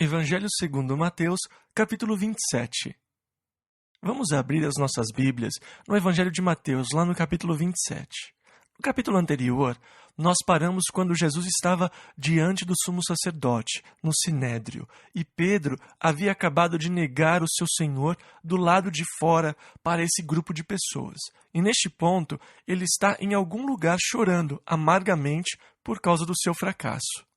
Evangelho segundo Mateus, capítulo 27. Vamos abrir as nossas Bíblias no Evangelho de Mateus, lá no capítulo 27. No capítulo anterior, nós paramos quando Jesus estava diante do sumo sacerdote, no Sinédrio, e Pedro havia acabado de negar o seu Senhor do lado de fora para esse grupo de pessoas. E neste ponto, ele está em algum lugar chorando amargamente por causa do seu fracasso.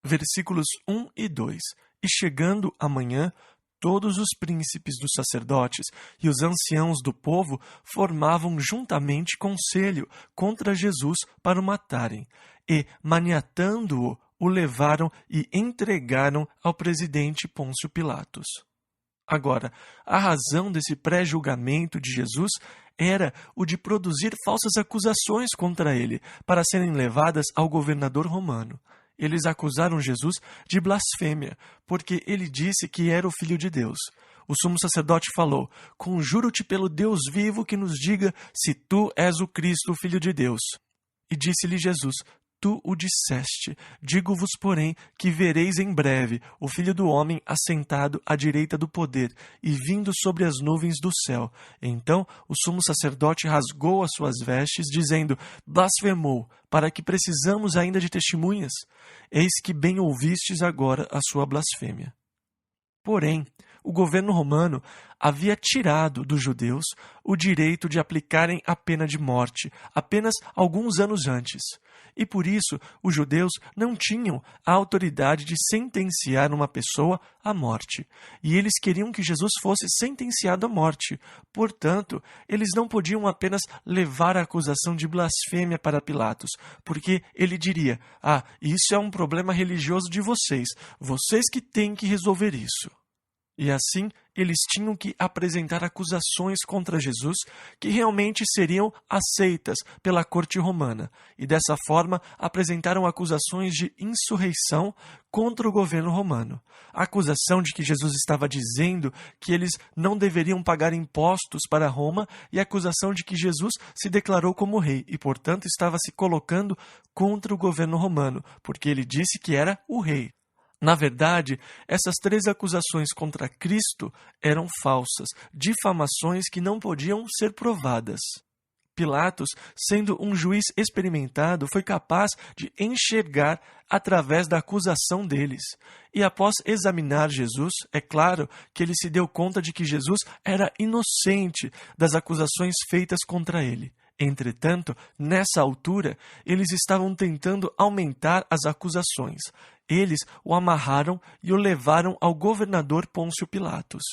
Versículos 1 e 2. E chegando a manhã, todos os príncipes dos sacerdotes e os anciãos do povo formavam juntamente conselho contra Jesus para o matarem, e, maniatando-o, o levaram e entregaram ao presidente Pôncio Pilatos. Agora, a razão desse pré-julgamento de Jesus era o de produzir falsas acusações contra ele, para serem levadas ao governador romano. Eles acusaram Jesus de blasfêmia, porque ele disse que era o Filho de Deus. O sumo sacerdote falou: "Conjuro-te pelo Deus vivo que nos diga se tu és o Cristo, o Filho de Deus." E disse-lhe Jesus: "Tu o disseste. Digo-vos, porém, que vereis em breve o Filho do Homem assentado à direita do poder e vindo sobre as nuvens do céu." Então o sumo sacerdote rasgou as suas vestes, dizendo: "Blasfemou, para que precisamos ainda de testemunhas? Eis que bem ouvistes agora a sua blasfêmia." Porém, o governo romano havia tirado dos judeus o direito de aplicarem a pena de morte apenas alguns anos antes. E por isso, os judeus não tinham a autoridade de sentenciar uma pessoa à morte. E eles queriam que Jesus fosse sentenciado à morte. Portanto, eles não podiam apenas levar a acusação de blasfêmia para Pilatos, porque ele diria: isso é um problema religioso de vocês. Vocês que têm que resolver isso." E assim, eles tinham que apresentar acusações contra Jesus que realmente seriam aceitas pela corte romana. E dessa forma, apresentaram acusações de insurreição contra o governo romano. A acusação de que Jesus estava dizendo que eles não deveriam pagar impostos para Roma e a acusação de que Jesus se declarou como rei e, portanto, estava se colocando contra o governo romano, porque ele disse que era o rei. Na verdade, essas três acusações contra Cristo eram falsas, difamações que não podiam ser provadas. Pilatos, sendo um juiz experimentado, foi capaz de enxergar através da acusação deles. E após examinar Jesus, é claro que ele se deu conta de que Jesus era inocente das acusações feitas contra ele. Entretanto, nessa altura, eles estavam tentando aumentar as acusações. Eles o amarraram e o levaram ao governador Pôncio Pilatos.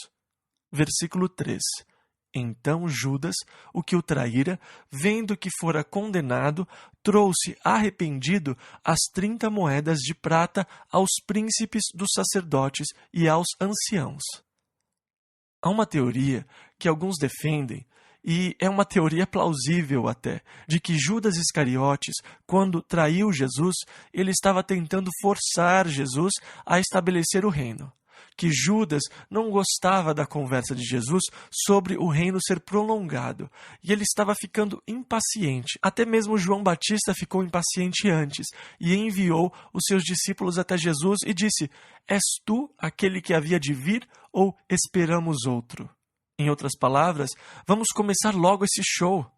Versículo 3. Então Judas, o que o traíra, vendo que fora condenado, trouxe arrependido as 30 moedas de prata aos príncipes dos sacerdotes e aos anciãos. Há uma teoria que alguns defendem, e é uma teoria plausível até, de que Judas Iscariotes, quando traiu Jesus, ele estava tentando forçar Jesus a estabelecer o reino. Que Judas não gostava da conversa de Jesus sobre o reino ser prolongado, e ele estava ficando impaciente. Até mesmo João Batista ficou impaciente antes, e enviou os seus discípulos até Jesus e disse: "És tu aquele que havia de vir, ou esperamos outro?" Em outras palavras, vamos começar logo esse show.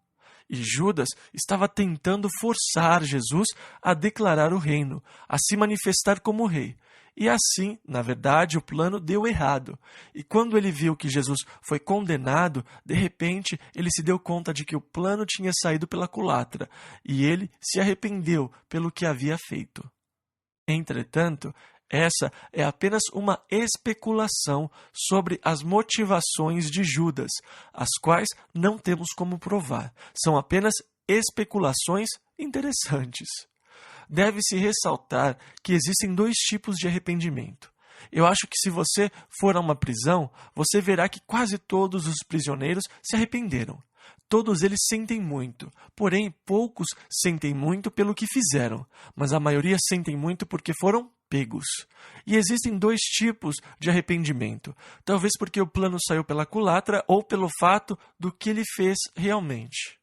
E Judas estava tentando forçar Jesus a declarar o reino, a se manifestar como rei. E assim, na verdade, o plano deu errado. E quando ele viu que Jesus foi condenado, de repente ele se deu conta de que o plano tinha saído pela culatra, e ele se arrependeu pelo que havia feito. Entretanto, essa é apenas uma especulação sobre as motivações de Judas, as quais não temos como provar. São apenas especulações interessantes. Deve-se ressaltar que existem dois tipos de arrependimento. Eu acho que se você for a uma prisão, você verá que quase todos os prisioneiros se arrependeram. Todos eles sentem muito, porém poucos sentem muito pelo que fizeram, mas a maioria sentem muito porque foram pegos. E existem dois tipos de arrependimento, talvez porque o plano saiu pela culatra ou pelo fato do que ele fez realmente.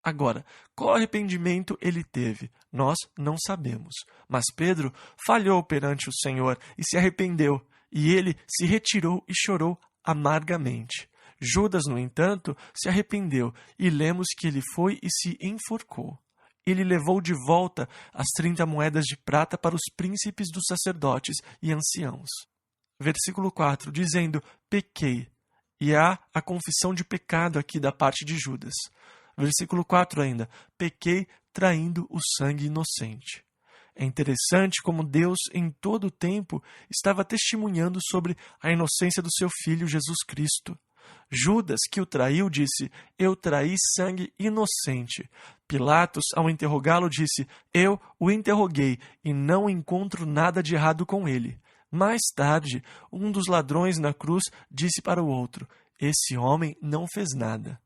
Agora, qual arrependimento ele teve? Nós não sabemos. Mas Pedro falhou perante o Senhor e se arrependeu, e ele se retirou e chorou amargamente. Judas, no entanto, se arrependeu, e lemos que ele foi e se enforcou. Ele levou de volta as 30 moedas de prata para os príncipes dos sacerdotes e anciãos. Versículo 4, dizendo, pequei. E há a confissão de pecado aqui da parte de Judas. Versículo 4 ainda, pequei traindo o sangue inocente. É interessante como Deus, em todo o tempo, estava testemunhando sobre a inocência do seu Filho Jesus Cristo. Judas, que o traiu, disse, eu traí sangue inocente. Pilatos, ao interrogá-lo, disse, eu o interroguei e não encontro nada de errado com ele. Mais tarde, um dos ladrões na cruz disse para o outro, esse homem não fez nada.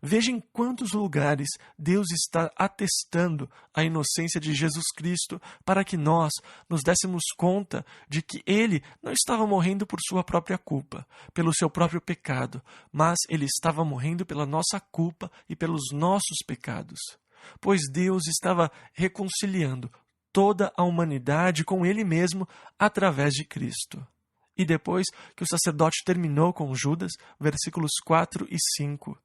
Veja em quantos lugares Deus está atestando a inocência de Jesus Cristo para que nós nos dessemos conta de que Ele não estava morrendo por sua própria culpa, pelo seu próprio pecado, mas Ele estava morrendo pela nossa culpa e pelos nossos pecados. Pois Deus estava reconciliando toda a humanidade com Ele mesmo através de Cristo. E depois que o sacerdote terminou com Judas, versículos 4 e 5,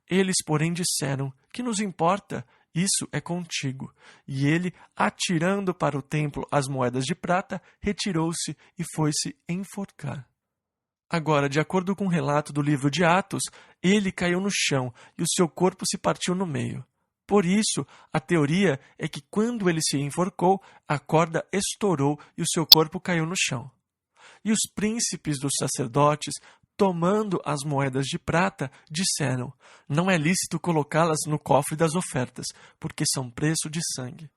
eles, porém, disseram, que nos importa? Isso é contigo. E ele, atirando para o templo as moedas de prata, retirou-se e foi-se enforcar. Agora, de acordo com o relato do livro de Atos, ele caiu no chão e o seu corpo se partiu no meio. Por isso, a teoria é que quando ele se enforcou, a corda estourou e o seu corpo caiu no chão. E os príncipes dos sacerdotes, tomando as moedas de prata, disseram, não é lícito colocá-las no cofre das ofertas, porque são preço de sangue.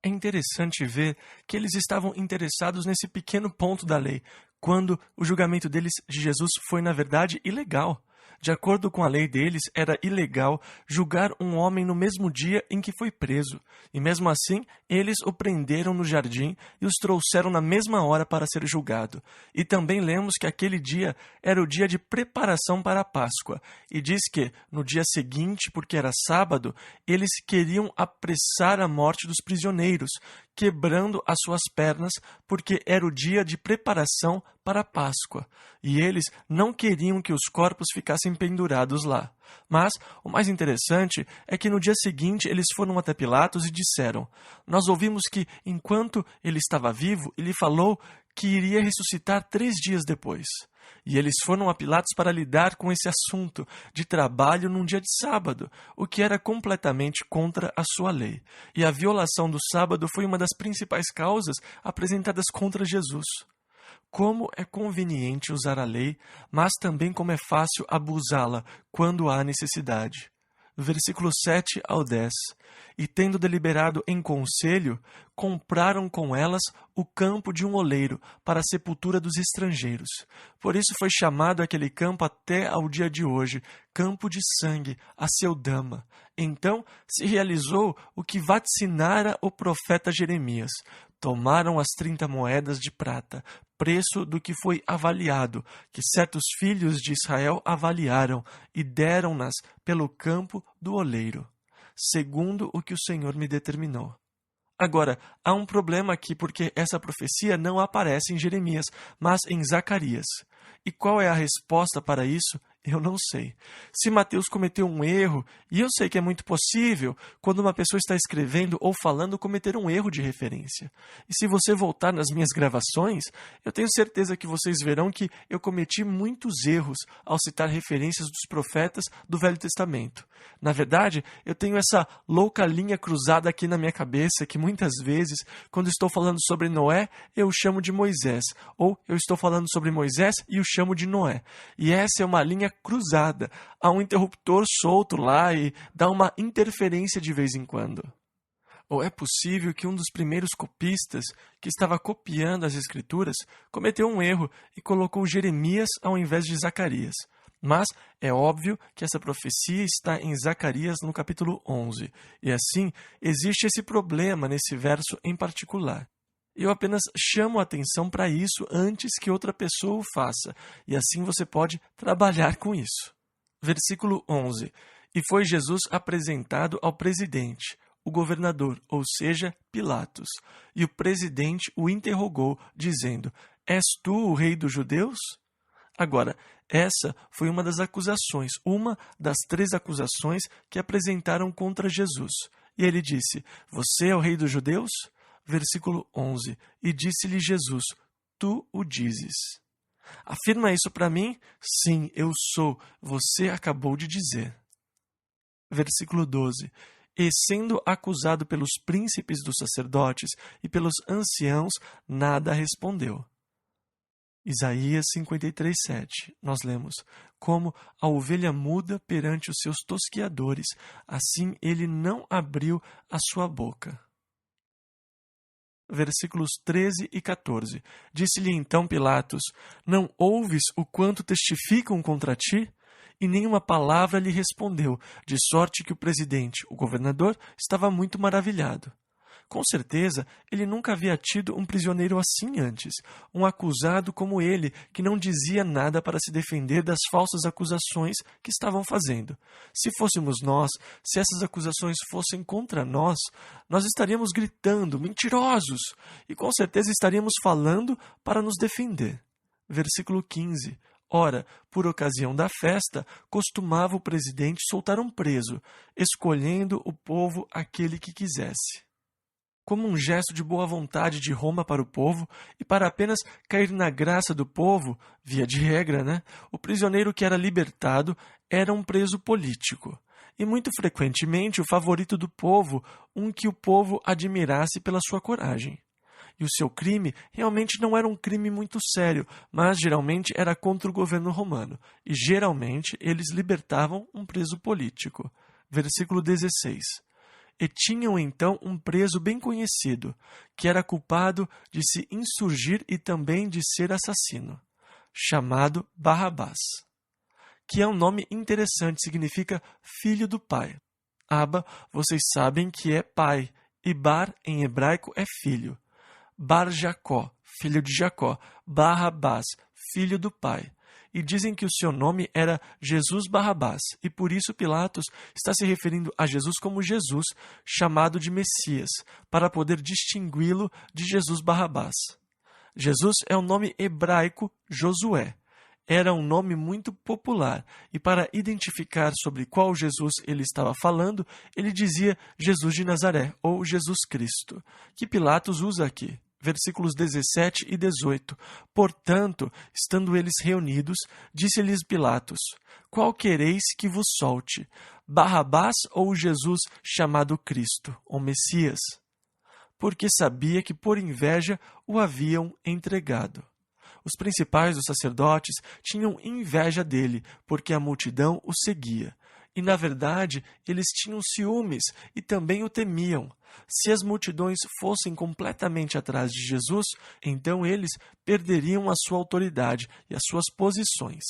É interessante ver que eles estavam interessados nesse pequeno ponto da lei, quando o julgamento deles de Jesus foi, na verdade, ilegal. De acordo com a lei deles, era ilegal julgar um homem no mesmo dia em que foi preso. E mesmo assim, eles o prenderam no jardim e os trouxeram na mesma hora para ser julgado. E também lemos que aquele dia era o dia de preparação para a Páscoa. E diz que, no dia seguinte, porque era sábado, eles queriam apressar a morte dos prisioneiros, quebrando as suas pernas, porque era o dia de preparação para a Páscoa. E eles não queriam que os corpos ficassem pendurados lá. Mas o mais interessante é que no dia seguinte eles foram até Pilatos e disseram, nós ouvimos que, enquanto ele estava vivo, ele falou que iria ressuscitar 3 dias depois. E eles foram a Pilatos para lidar com esse assunto de trabalho num dia de sábado, o que era completamente contra a sua lei. E a violação do sábado foi uma das principais causas apresentadas contra Jesus. Como é conveniente usar a lei, mas também como é fácil abusá-la quando há necessidade. Versículos 7 ao 10. E tendo deliberado em conselho, compraram com elas o campo de um oleiro para a sepultura dos estrangeiros. Por isso foi chamado aquele campo até ao dia de hoje, campo de sangue, a Aceldama. Então se realizou o que vaticinara o profeta Jeremias. Tomaram as 30 moedas de prata, preço do que foi avaliado, que certos filhos de Israel avaliaram, e deram-nas pelo campo do oleiro, segundo o que o Senhor me determinou. Agora, há um problema aqui, porque essa profecia não aparece em Jeremias, mas em Zacarias. E qual é a resposta para isso? Eu não sei. Se Mateus cometeu um erro, e eu sei que é muito possível, quando uma pessoa está escrevendo ou falando, cometer um erro de referência. E se você voltar nas minhas gravações, eu tenho certeza que vocês verão que eu cometi muitos erros ao citar referências dos profetas do Velho Testamento. Na verdade, eu tenho essa louca linha cruzada aqui na minha cabeça, que muitas vezes, quando estou falando sobre Noé, eu o chamo de Moisés, ou eu estou falando sobre Moisés e o chamo de Noé. E essa é uma linha cruzada. Há um interruptor solto lá e dá uma interferência de vez em quando. Ou é possível que um dos primeiros copistas, que estava copiando as Escrituras, cometeu um erro e colocou Jeremias ao invés de Zacarias. Mas é óbvio que essa profecia está em Zacarias no capítulo 11. E assim, existe esse problema nesse verso em particular. Eu apenas chamo a atenção para isso antes que outra pessoa o faça, e assim você pode trabalhar com isso. Versículo 11. E foi Jesus apresentado ao presidente, o governador, ou seja, Pilatos. E o presidente o interrogou, dizendo: És tu o rei dos judeus? Agora, essa foi uma das acusações, uma das 3 acusações que apresentaram contra Jesus. E ele disse: Você é o rei dos judeus? Versículo 11. E disse-lhe Jesus: Tu o dizes. Afirma isso para mim? Sim, eu sou. Você acabou de dizer. Versículo 12. E sendo acusado pelos príncipes dos sacerdotes e pelos anciãos, nada respondeu. Isaías 53:7, nós lemos: Como a ovelha muda perante os seus tosquiadores, assim ele não abriu a sua boca. Versículos 13 e 14. Disse-lhe então Pilatos: Não ouves o quanto testificam contra ti? E nenhuma palavra lhe respondeu, de sorte que o presidente, o governador, estava muito maravilhado. Com certeza, ele nunca havia tido um prisioneiro assim antes, um acusado como ele, que não dizia nada para se defender das falsas acusações que estavam fazendo. Se fôssemos nós, se essas acusações fossem contra nós, nós estaríamos gritando, mentirosos, e com certeza estaríamos falando para nos defender. Versículo 15. Ora, por ocasião da festa, costumava o presidente soltar um preso, escolhendo o povo aquele que quisesse. Como um gesto de boa vontade de Roma para o povo e para apenas cair na graça do povo, via de regra, o prisioneiro que era libertado era um preso político. E muito frequentemente o favorito do povo, um que o povo admirasse pela sua coragem. E o seu crime realmente não era um crime muito sério, mas geralmente era contra o governo romano. E geralmente eles libertavam um preso político. Versículo 16. E tinham então um preso bem conhecido, que era culpado de se insurgir e também de ser assassino, chamado Barrabás, que é um nome interessante, significa filho do pai. Abba, vocês sabem que é pai, e Bar em hebraico é filho. Bar Jacó, filho de Jacó, Barrabás, filho do pai. E dizem que o seu nome era Jesus Barrabás, e por isso Pilatos está se referindo a Jesus como Jesus, chamado de Messias, para poder distingui-lo de Jesus Barrabás. Jesus é o nome hebraico Josué. Era um nome muito popular, e para identificar sobre qual Jesus ele estava falando, ele dizia Jesus de Nazaré, ou Jesus Cristo, que Pilatos usa aqui. Versículos 17 e 18. Portanto, estando eles reunidos, disse-lhes Pilatos: Qual quereis que vos solte, Barrabás ou Jesus chamado Cristo, ou Messias? Porque sabia que por inveja o haviam entregado. Os principais dos sacerdotes tinham inveja dele, porque a multidão o seguia. E, na verdade, eles tinham ciúmes e também o temiam. Se as multidões fossem completamente atrás de Jesus, então eles perderiam a sua autoridade e as suas posições.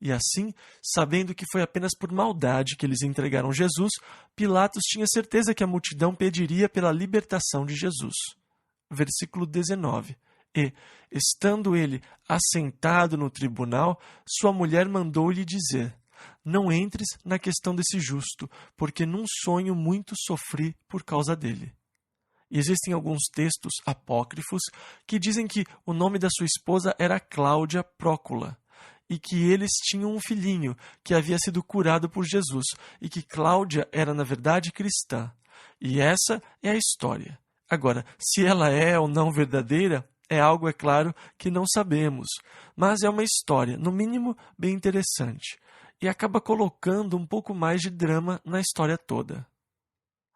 E assim, sabendo que foi apenas por maldade que eles entregaram Jesus, Pilatos tinha certeza que a multidão pediria pela libertação de Jesus. Versículo 19. E, estando ele assentado no tribunal, sua mulher mandou-lhe dizer: Não entres na questão desse justo, porque num sonho muito sofri por causa dele. E existem alguns textos apócrifos que dizem que o nome da sua esposa era Cláudia Prócula, e que eles tinham um filhinho que havia sido curado por Jesus, e que Cláudia era, na verdade, cristã. E essa é a história. Agora, se ela é ou não verdadeira, é algo, é claro, que não sabemos, mas é uma história, no mínimo, bem interessante, e acaba colocando um pouco mais de drama na história toda.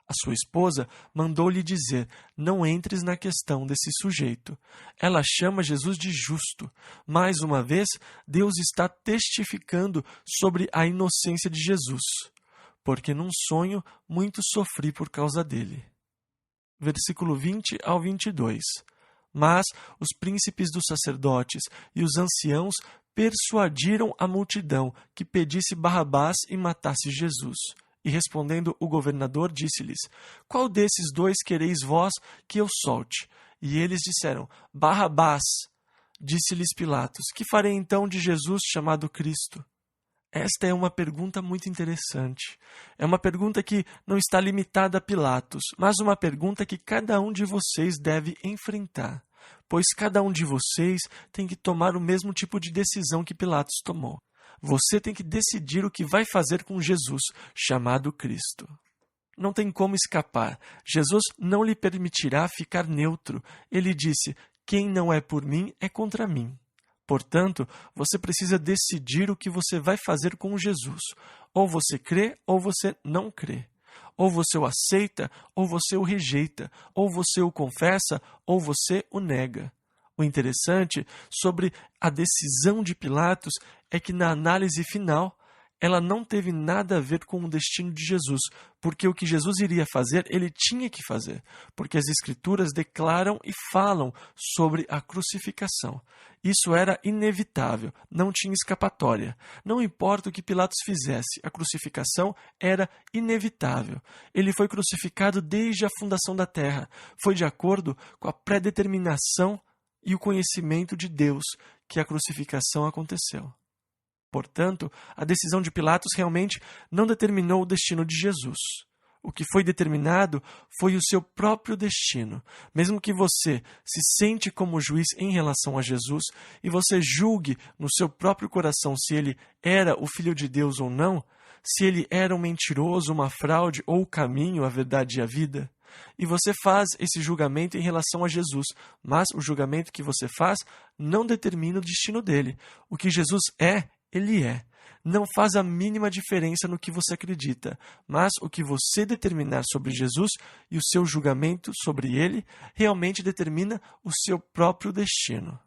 A sua esposa mandou-lhe dizer: não entres na questão desse sujeito. Ela chama Jesus de justo. Mais uma vez, Deus está testificando sobre a inocência de Jesus, porque num sonho muito sofri por causa dele. Versículo 20 ao 22. Mas os príncipes dos sacerdotes e os anciãos persuadiram a multidão que pedisse Barrabás e matasse Jesus. E respondendo o governador, disse-lhes: Qual desses dois quereis vós que eu solte? E eles disseram: Barrabás. Disse-lhes Pilatos: Que farei então de Jesus chamado Cristo? Esta é uma pergunta muito interessante. É uma pergunta que não está limitada a Pilatos, mas uma pergunta que cada um de vocês deve enfrentar, pois cada um de vocês tem que tomar o mesmo tipo de decisão que Pilatos tomou. Você tem que decidir o que vai fazer com Jesus, chamado Cristo. Não tem como escapar. Jesus não lhe permitirá ficar neutro. Ele disse: quem não é por mim é contra mim. Portanto, você precisa decidir o que você vai fazer com Jesus. Ou você crê, ou você não crê. Ou você o aceita, ou você o rejeita. Ou você o confessa, ou você o nega. O interessante sobre a decisão de Pilatos é que, na análise final, ela não teve nada a ver com o destino de Jesus, porque o que Jesus iria fazer, ele tinha que fazer, porque as Escrituras declaram e falam sobre a crucificação. Isso era inevitável, não tinha escapatória. Não importa o que Pilatos fizesse, a crucificação era inevitável. Ele foi crucificado desde a fundação da terra, foi de acordo com a predeterminação e o conhecimento de Deus que a crucificação aconteceu. Portanto, a decisão de Pilatos realmente não determinou o destino de Jesus. O que foi determinado foi o seu próprio destino. Mesmo que você se sente como juiz em relação a Jesus e você julgue no seu próprio coração se ele era o Filho de Deus ou não, se ele era um mentiroso, uma fraude ou o caminho, a verdade e a vida, e você faz esse julgamento em relação a Jesus, mas o julgamento que você faz não determina o destino dele. O que Jesus é, ele é. Não faz a mínima diferença no que você acredita, mas o que você determinar sobre Jesus e o seu julgamento sobre ele realmente determina o seu próprio destino.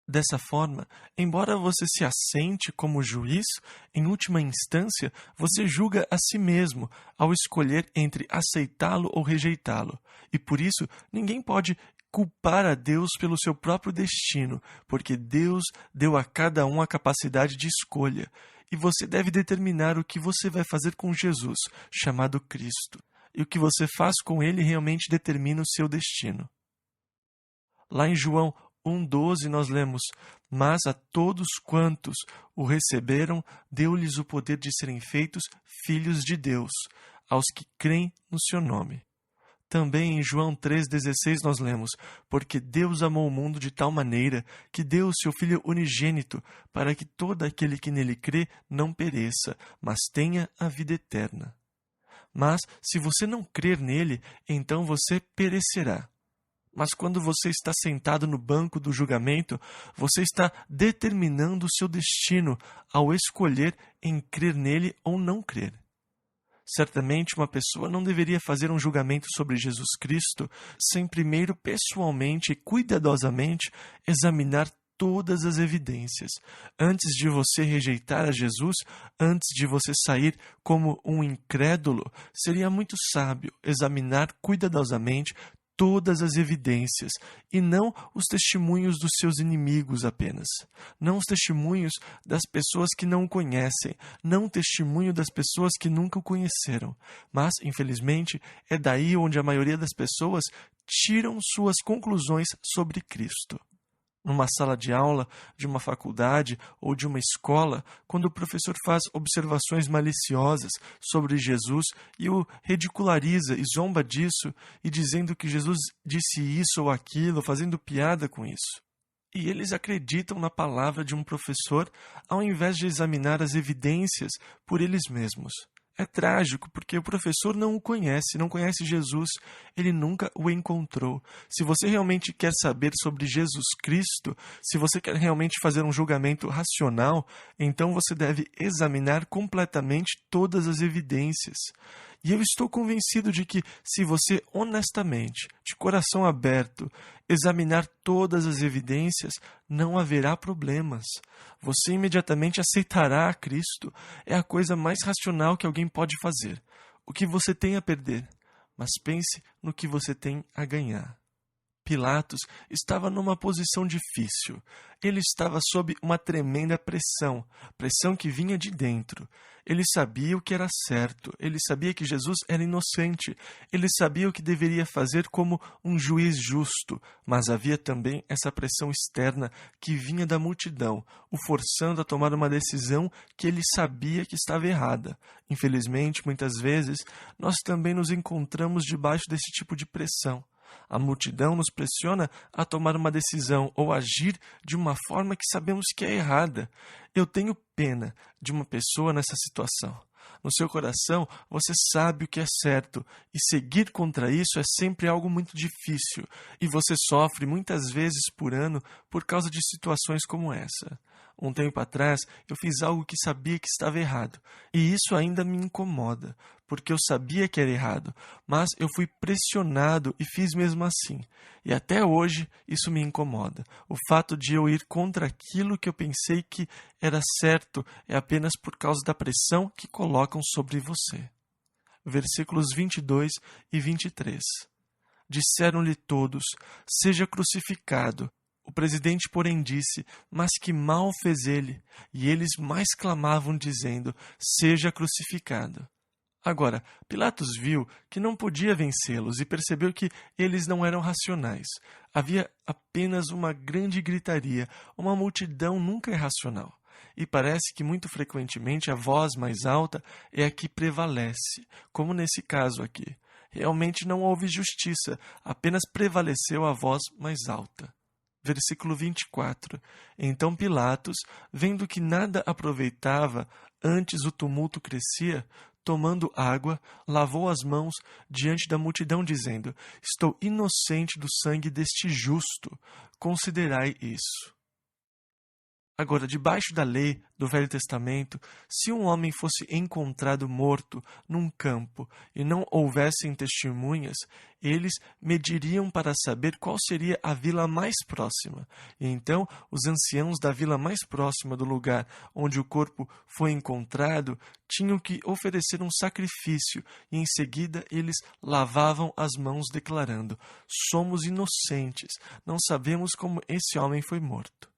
Dessa forma, embora você se assente como juiz, em última instância, você julga a si mesmo ao escolher entre aceitá-lo ou rejeitá-lo. E por isso, ninguém pode culpar a Deus pelo seu próprio destino, porque Deus deu a cada um a capacidade de escolha. E você deve determinar o que você vai fazer com Jesus, chamado Cristo. E o que você faz com ele realmente determina o seu destino. Lá em João 1,12 nós lemos: mas a todos quantos o receberam, deu-lhes o poder de serem feitos filhos de Deus, aos que creem no seu nome. Também em João 3,16 nós lemos: porque Deus amou o mundo de tal maneira que deu o seu Filho unigênito, para que todo aquele que nele crê não pereça, mas tenha a vida eterna. Mas se você não crer nele, então você perecerá. Mas quando você está sentado no banco do julgamento, você está determinando o seu destino ao escolher em crer nele ou não crer. Certamente uma pessoa não deveria fazer um julgamento sobre Jesus Cristo sem primeiro pessoalmente e cuidadosamente examinar todas as evidências. Antes de você rejeitar a Jesus, antes de você sair como um incrédulo, seria muito sábio examinar cuidadosamente todas as evidências, e não os testemunhos dos seus inimigos apenas. Não os testemunhos das pessoas que não o conhecem, não o testemunho das pessoas que nunca o conheceram. Mas, infelizmente, é daí onde a maioria das pessoas tiram suas conclusões sobre Cristo. Numa sala de aula, de uma faculdade ou de uma escola, quando o professor faz observações maliciosas sobre Jesus e o ridiculariza e zomba disso, e dizendo que Jesus disse isso ou aquilo, fazendo piada com isso. E eles acreditam na palavra de um professor ao invés de examinar as evidências por eles mesmos. É trágico, porque o professor não o conhece, não conhece Jesus, ele nunca o encontrou. Se você realmente quer saber sobre Jesus Cristo, se você quer realmente fazer um julgamento racional, então você deve examinar completamente todas as evidências. E eu estou convencido de que, se você honestamente, de coração aberto, examinar todas as evidências, não haverá problemas. Você imediatamente aceitará a Cristo. É a coisa mais racional que alguém pode fazer. O que você tem a perder? Mas pense no que você tem a ganhar. Pilatos estava numa posição difícil. Ele estava sob uma tremenda pressão, pressão que vinha de dentro. Ele sabia o que era certo, ele sabia que Jesus era inocente, ele sabia o que deveria fazer como um juiz justo, mas havia também essa pressão externa que vinha da multidão, o forçando a tomar uma decisão que ele sabia que estava errada. Infelizmente, muitas vezes, nós também nos encontramos debaixo desse tipo de pressão. A multidão nos pressiona a tomar uma decisão ou agir de uma forma que sabemos que é errada. Eu tenho pena de uma pessoa nessa situação. No seu coração, você sabe o que é certo, e seguir contra isso é sempre algo muito difícil, e você sofre muitas vezes por ano por causa de situações como essa. Um tempo atrás, eu fiz algo que sabia que estava errado, e isso ainda me incomoda, porque eu sabia que era errado, mas eu fui pressionado e fiz mesmo assim. E até hoje isso me incomoda. O fato de eu ir contra aquilo que eu pensei que era certo é apenas por causa da pressão que colocam sobre você. Versículos 22 e 23. Disseram-lhe todos: seja crucificado. O presidente, porém, disse: mas que mal fez ele? E eles mais clamavam, dizendo: seja crucificado. Agora, Pilatos viu que não podia vencê-los e percebeu que eles não eram racionais. Havia apenas uma grande gritaria, uma multidão nunca é racional. E parece que muito frequentemente a voz mais alta é a que prevalece, como nesse caso aqui. Realmente não houve justiça, apenas prevaleceu a voz mais alta. Versículo 24. Então Pilatos, vendo que nada aproveitava, antes o tumulto crescia, tomando água, lavou as mãos diante da multidão, dizendo: estou inocente do sangue deste justo, considerai isso. Agora, debaixo da lei do Velho Testamento, se um homem fosse encontrado morto num campo e não houvessem testemunhas, eles mediriam para saber qual seria a vila mais próxima. E então, os anciãos da vila mais próxima do lugar onde o corpo foi encontrado tinham que oferecer um sacrifício e, em seguida, eles lavavam as mãos declarando: somos inocentes, não sabemos como esse homem foi morto.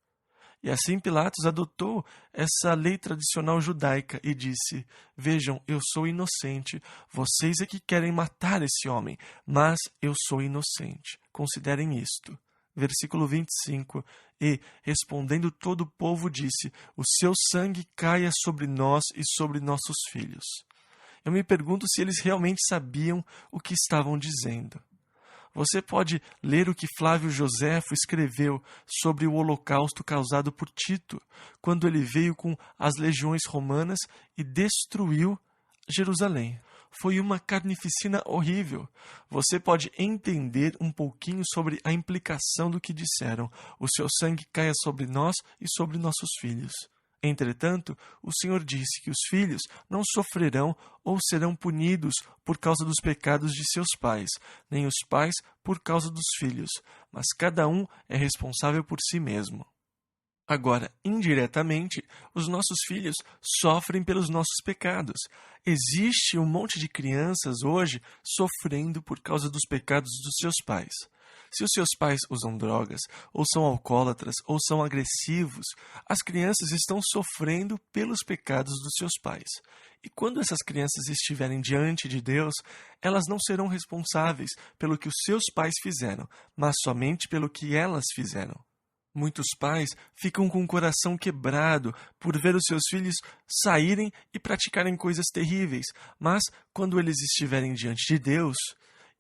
E assim Pilatos adotou essa lei tradicional judaica e disse: vejam, eu sou inocente, vocês é que querem matar esse homem, mas eu sou inocente. Considerem isto. Versículo 25. E, respondendo todo o povo, disse: o seu sangue caia sobre nós e sobre nossos filhos. Eu me pergunto se eles realmente sabiam o que estavam dizendo. Você pode ler o que Flávio Joséfo escreveu sobre o holocausto causado por Tito, quando ele veio com as legiões romanas e destruiu Jerusalém. Foi uma carnificina horrível. Você pode entender um pouquinho sobre a implicação do que disseram: o seu sangue caia sobre nós e sobre nossos filhos. Entretanto, o Senhor disse que os filhos não sofrerão ou serão punidos por causa dos pecados de seus pais, nem os pais por causa dos filhos, mas cada um é responsável por si mesmo. Agora, indiretamente, os nossos filhos sofrem pelos nossos pecados. Existe um monte de crianças hoje sofrendo por causa dos pecados dos seus pais. Se os seus pais usam drogas, ou são alcoólatras, ou são agressivos, as crianças estão sofrendo pelos pecados dos seus pais. E quando essas crianças estiverem diante de Deus, elas não serão responsáveis pelo que os seus pais fizeram, mas somente pelo que elas fizeram. Muitos pais ficam com o coração quebrado por ver os seus filhos saírem e praticarem coisas terríveis, mas quando eles estiverem diante de Deus,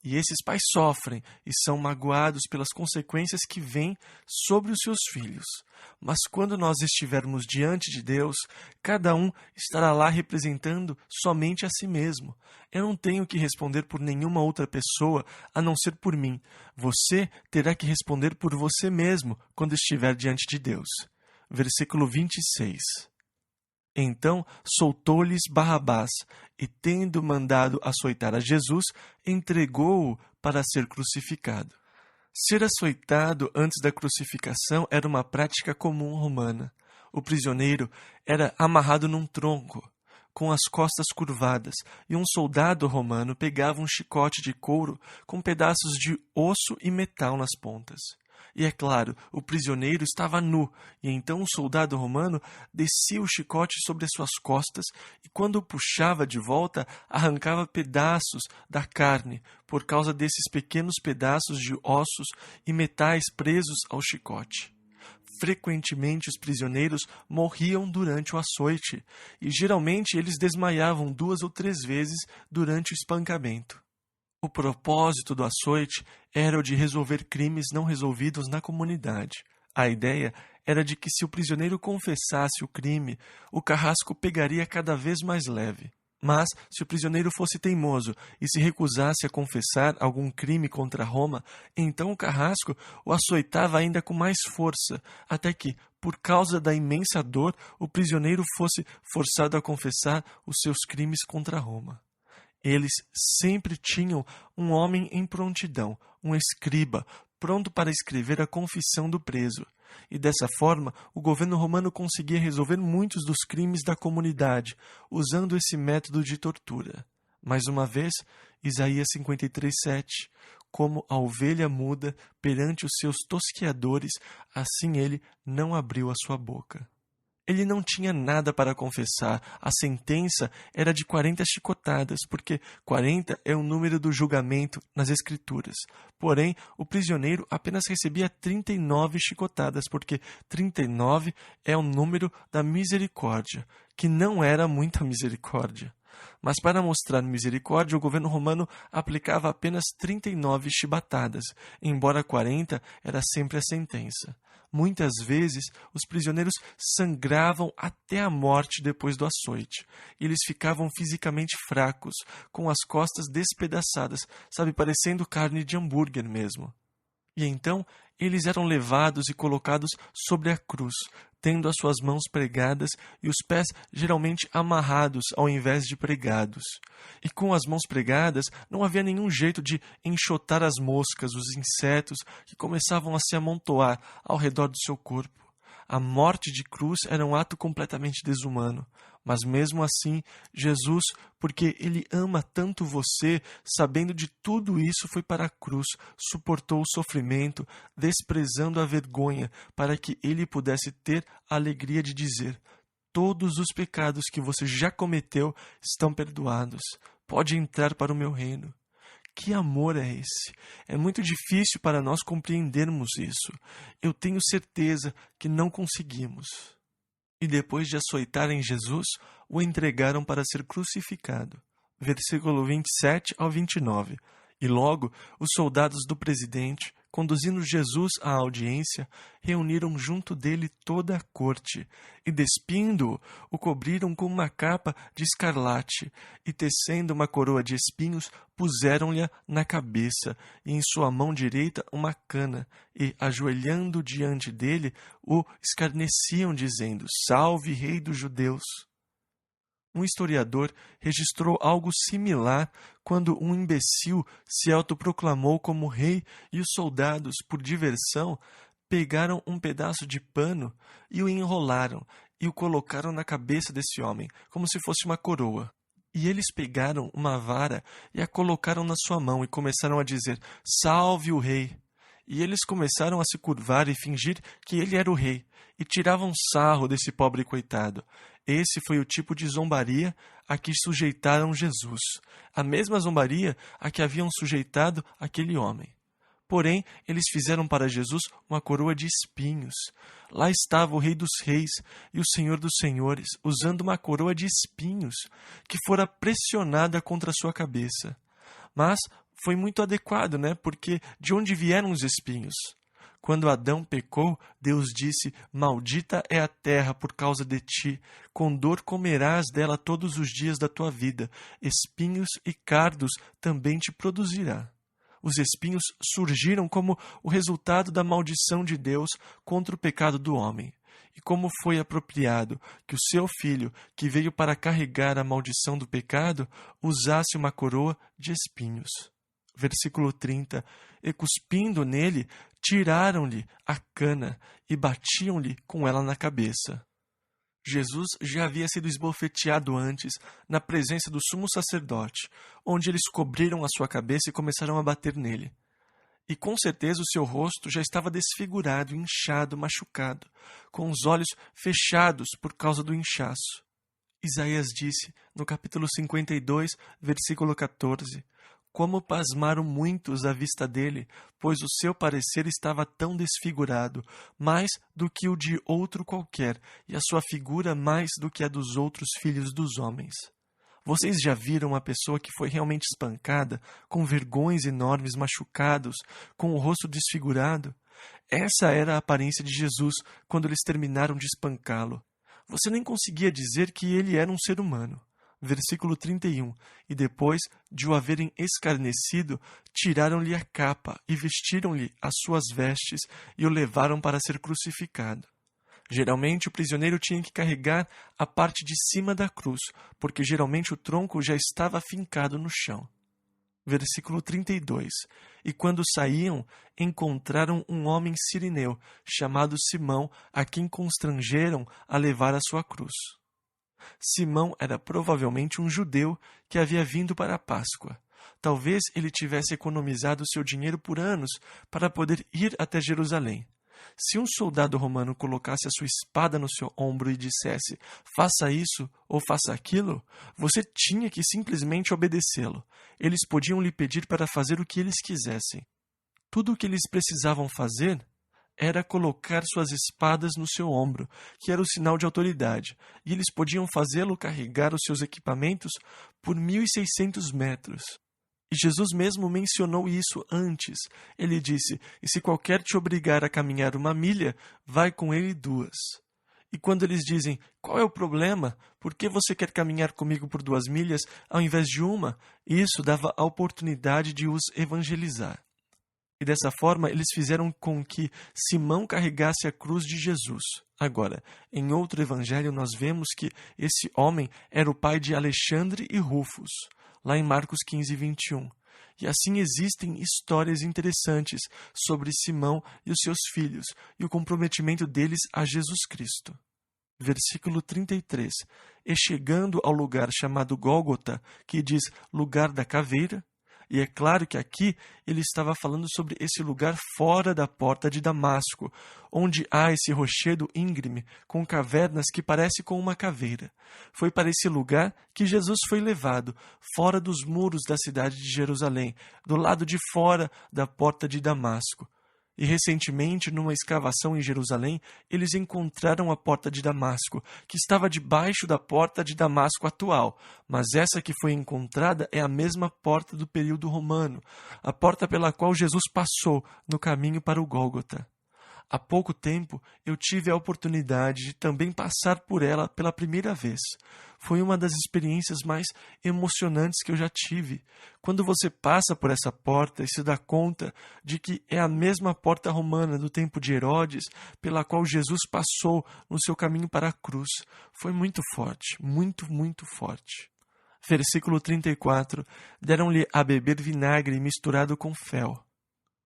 e esses pais sofrem e são magoados pelas consequências que vêm sobre os seus filhos. Mas quando nós estivermos diante de Deus, cada um estará lá representando somente a si mesmo. Eu não tenho que responder por nenhuma outra pessoa a não ser por mim. Você terá que responder por você mesmo quando estiver diante de Deus. Versículo 26. Então soltou-lhes Barrabás, e tendo mandado açoitar a Jesus, entregou-o para ser crucificado. Ser açoitado antes da crucificação era uma prática comum romana. O prisioneiro era amarrado num tronco. com as costas curvadas, e um soldado romano pegava um chicote de couro com pedaços de osso e metal nas pontas. E é claro, o prisioneiro estava nu, e então o soldado romano descia o chicote sobre as suas costas e, quando o puxava de volta, arrancava pedaços da carne, por causa desses pequenos pedaços de ossos e metais presos ao chicote. Frequentemente os prisioneiros morriam durante o açoite, e geralmente eles desmaiavam 2 ou 3 vezes durante o espancamento. O propósito do açoite era o de resolver crimes não resolvidos na comunidade. A ideia era de que, se o prisioneiro confessasse o crime, o carrasco pegaria cada vez mais leve. Mas, se o prisioneiro fosse teimoso e se recusasse a confessar algum crime contra Roma, então o carrasco o açoitava ainda com mais força, até que, por causa da imensa dor, o prisioneiro fosse forçado a confessar os seus crimes contra Roma. Eles sempre tinham um homem em prontidão, um escriba, pronto para escrever a confissão do preso. E dessa forma, o governo romano conseguia resolver muitos dos crimes da comunidade, usando esse método de tortura. Mais uma vez, Isaías 53:7, como a ovelha muda perante os seus tosqueadores, assim ele não abriu a sua boca. Ele não tinha nada para confessar. A sentença era de 40 chicotadas, porque 40 é o número do julgamento nas Escrituras. Porém, o prisioneiro apenas recebia 39 chicotadas, porque 39 é o número da misericórdia, que não era muita misericórdia. Mas para mostrar misericórdia, o governo romano aplicava apenas 39 chibatadas, embora 40 era sempre a sentença. Muitas vezes, os prisioneiros sangravam até a morte depois do açoite. E eles ficavam fisicamente fracos, com as costas despedaçadas, parecendo carne de hambúrguer mesmo. E então, eles eram levados e colocados sobre a cruz, tendo as suas mãos pregadas e os pés geralmente amarrados ao invés de pregados. E com as mãos pregadas, não havia nenhum jeito de enxotar as moscas, os insetos que começavam a se amontoar ao redor do seu corpo. A morte de cruz era um ato completamente desumano. Mas mesmo assim, Jesus, porque Ele ama tanto você, sabendo de tudo isso, foi para a cruz, suportou o sofrimento, desprezando a vergonha, para que Ele pudesse ter a alegria de dizer: todos os pecados que você já cometeu estão perdoados. Pode entrar para o meu reino. Que amor é esse? É muito difícil para nós compreendermos isso. Eu tenho certeza que não conseguimos. E depois de açoitarem Jesus, o entregaram para ser crucificado. Versículo 27 ao 29. E logo, os soldados do presidente, conduzindo Jesus à audiência, reuniram junto dele toda a corte, e despindo-o, o cobriram com uma capa de escarlate, e tecendo uma coroa de espinhos, puseram-lhe na cabeça, e em sua mão direita uma cana, e, ajoelhando diante dele, o escarneciam, dizendo: Salve, Rei dos Judeus! Um historiador registrou algo similar quando um imbecil se autoproclamou como rei e os soldados, por diversão, pegaram um pedaço de pano e o enrolaram e o colocaram na cabeça desse homem, como se fosse uma coroa. E eles pegaram uma vara e a colocaram na sua mão e começaram a dizer: Salve o rei! E eles começaram a se curvar e fingir que ele era o rei, e tiravam sarro desse pobre coitado. Esse foi o tipo de zombaria a que sujeitaram Jesus, a mesma zombaria a que haviam sujeitado aquele homem. Porém, eles fizeram para Jesus uma coroa de espinhos. Lá estava o Rei dos Reis e o Senhor dos Senhores, usando uma coroa de espinhos, que fora pressionada contra a sua cabeça. Mas foi muito adequado, Porque de onde vieram os espinhos? Quando Adão pecou, Deus disse: Maldita é a terra por causa de ti, com dor comerás dela todos os dias da tua vida, espinhos e cardos também te produzirá. Os espinhos surgiram como o resultado da maldição de Deus contra o pecado do homem. E como foi apropriado que o seu filho, que veio para carregar a maldição do pecado, usasse uma coroa de espinhos. Versículo 30. E cuspindo nele, tiraram-lhe a cana e batiam-lhe com ela na cabeça. Jesus já havia sido esbofeteado antes, na presença do sumo sacerdote, onde eles cobriram a sua cabeça e começaram a bater nele. E com certeza o seu rosto já estava desfigurado, inchado, machucado, com os olhos fechados por causa do inchaço. Isaías disse, no capítulo 52, versículo 14, como pasmaram muitos à vista dele, pois o seu parecer estava tão desfigurado, mais do que o de outro qualquer, e a sua figura mais do que a dos outros filhos dos homens. Vocês já viram uma pessoa que foi realmente espancada, com vergões enormes, machucados, com o rosto desfigurado? Essa era a aparência de Jesus quando eles terminaram de espancá-lo. Você nem conseguia dizer que ele era um ser humano. Versículo 31. E depois de o haverem escarnecido, tiraram-lhe a capa e vestiram-lhe as suas vestes e o levaram para ser crucificado. Geralmente o prisioneiro tinha que carregar a parte de cima da cruz, porque geralmente o tronco já estava fincado no chão. Versículo 32. E quando saíam, encontraram um homem cireneu, chamado Simão, a quem constrangeram a levar a sua cruz. Simão era provavelmente um judeu que havia vindo para a Páscoa. Talvez ele tivesse economizado seu dinheiro por anos para poder ir até Jerusalém. Se um soldado romano colocasse a sua espada no seu ombro e dissesse, faça isso ou faça aquilo, você tinha que simplesmente obedecê-lo. Eles podiam lhe pedir para fazer o que eles quisessem. Tudo o que eles precisavam fazer era colocar suas espadas no seu ombro, que era o sinal de autoridade, e eles podiam fazê-lo carregar os seus equipamentos por 1.600 metros. E Jesus mesmo mencionou isso antes. Ele disse, e se qualquer te obrigar a caminhar 1 milha, vai com ele 2. E quando eles dizem, qual é o problema? Por que você quer caminhar comigo por 2 milhas ao invés de 1? Isso dava a oportunidade de os evangelizar. E dessa forma, eles fizeram com que Simão carregasse a cruz de Jesus. Agora, em outro evangelho, nós vemos que esse homem era o pai de Alexandre e Rufus, lá em Marcos 15, 21. E assim existem histórias interessantes sobre Simão e os seus filhos e o comprometimento deles a Jesus Cristo. Versículo 33. E chegando ao lugar chamado Gólgota, que diz lugar da caveira, e é claro que aqui ele estava falando sobre esse lugar fora da porta de Damasco, onde há esse rochedo íngreme com cavernas que parece com uma caveira. Foi para esse lugar que Jesus foi levado, fora dos muros da cidade de Jerusalém, do lado de fora da porta de Damasco. E recentemente, numa escavação em Jerusalém, eles encontraram a porta de Damasco, que estava debaixo da porta de Damasco atual. Mas essa que foi encontrada é a mesma porta do período romano, a porta pela qual Jesus passou no caminho para o Gólgota. Há pouco tempo, eu tive a oportunidade de também passar por ela pela primeira vez. Foi uma das experiências mais emocionantes que eu já tive. Quando você passa por essa porta e se dá conta de que é a mesma porta romana do tempo de Herodes, pela qual Jesus passou no seu caminho para a cruz, foi muito forte, muito, muito forte. Versículo 34. Deram-lhe a beber vinagre misturado com fel.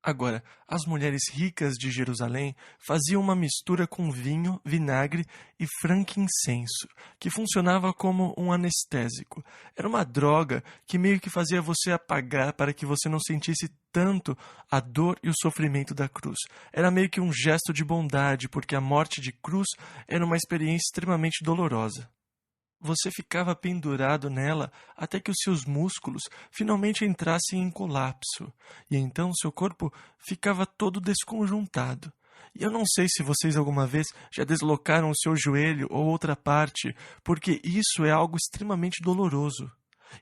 Agora, as mulheres ricas de Jerusalém faziam uma mistura com vinho, vinagre e frankincenso, que funcionava como um anestésico. Era uma droga que meio que fazia você apagar para que você não sentisse tanto a dor e o sofrimento da cruz. Era meio que um gesto de bondade, porque a morte de cruz era uma experiência extremamente dolorosa. Você ficava pendurado nela até que os seus músculos finalmente entrassem em colapso, e então seu corpo ficava todo desconjuntado. E eu não sei se vocês alguma vez já deslocaram o seu joelho ou outra parte, porque isso é algo extremamente doloroso.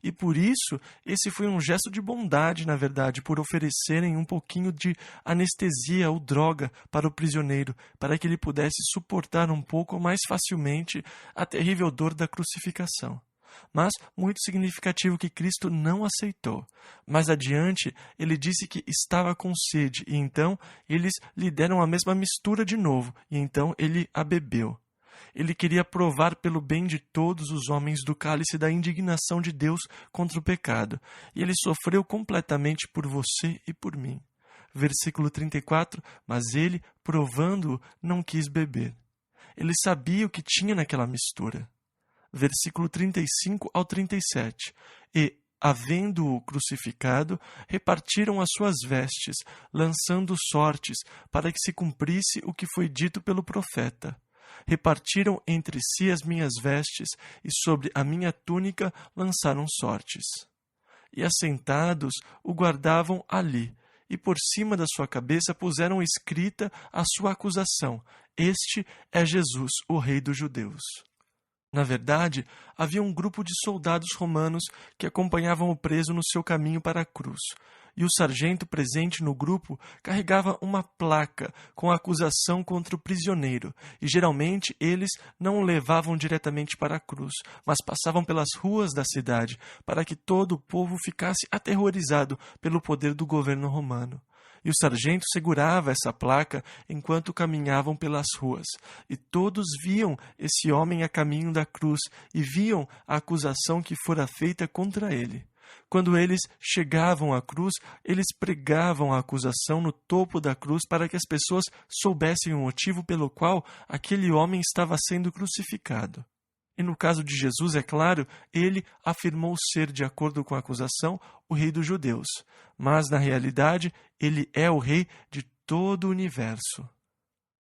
E por isso, esse foi um gesto de bondade, na verdade, por oferecerem um pouquinho de anestesia ou droga para o prisioneiro, para que ele pudesse suportar um pouco mais facilmente a terrível dor da crucificação. Mas muito significativo que Cristo não aceitou. Mais adiante, ele disse que estava com sede, e então eles lhe deram a mesma mistura de novo, e então ele a bebeu. Ele queria provar pelo bem de todos os homens do cálice da indignação de Deus contra o pecado, e ele sofreu completamente por você e por mim. Versículo 34, mas ele, provando-o, não quis beber. Ele sabia o que tinha naquela mistura. Versículo 35 ao 37. E, havendo-o crucificado, repartiram as suas vestes, lançando sortes, para que se cumprisse o que foi dito pelo profeta. Repartiram entre si as minhas vestes, e sobre a minha túnica lançaram sortes. E assentados o guardavam ali, e por cima da sua cabeça puseram escrita a sua acusação: Este é Jesus, o Rei dos Judeus. Na verdade, havia um grupo de soldados romanos que acompanhavam o preso no seu caminho para a cruz, e o sargento presente no grupo carregava uma placa com a acusação contra o prisioneiro, e geralmente eles não o levavam diretamente para a cruz, mas passavam pelas ruas da cidade para que todo o povo ficasse aterrorizado pelo poder do governo romano. E o sargento segurava essa placa enquanto caminhavam pelas ruas. E todos viam esse homem a caminho da cruz e viam a acusação que fora feita contra ele. Quando eles chegavam à cruz, eles pregavam a acusação no topo da cruz para que as pessoas soubessem o motivo pelo qual aquele homem estava sendo crucificado. E no caso de Jesus, é claro, ele afirmou ser, de acordo com a acusação, o rei dos judeus. Mas, na realidade, ele é o rei de todo o universo.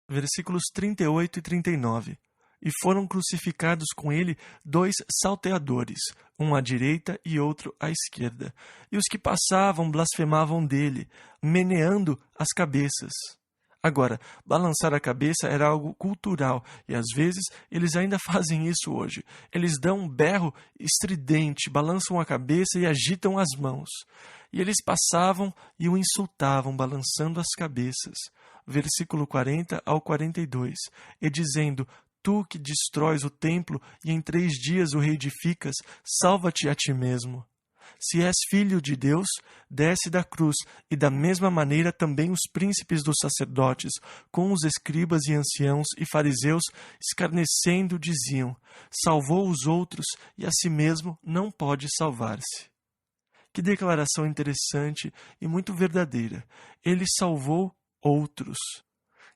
Versículos 38 e 39. E foram crucificados com ele 2 salteadores, um à direita e outro à esquerda. E os que passavam blasfemavam dele, meneando as cabeças. Agora, balançar a cabeça era algo cultural, e às vezes eles ainda fazem isso hoje. Eles dão um berro estridente, balançam a cabeça e agitam as mãos. E eles passavam e o insultavam, balançando as cabeças. Versículo 40 ao 42. E dizendo: Tu que destróis o templo e em 3 dias o reedificas, salva-te a ti mesmo. Se és filho de Deus, desce da cruz, e da mesma maneira também os príncipes dos sacerdotes, com os escribas e anciãos e fariseus, escarnecendo, diziam: Salvou os outros, e a si mesmo não pode salvar-se. Que declaração interessante e muito verdadeira. Ele salvou outros.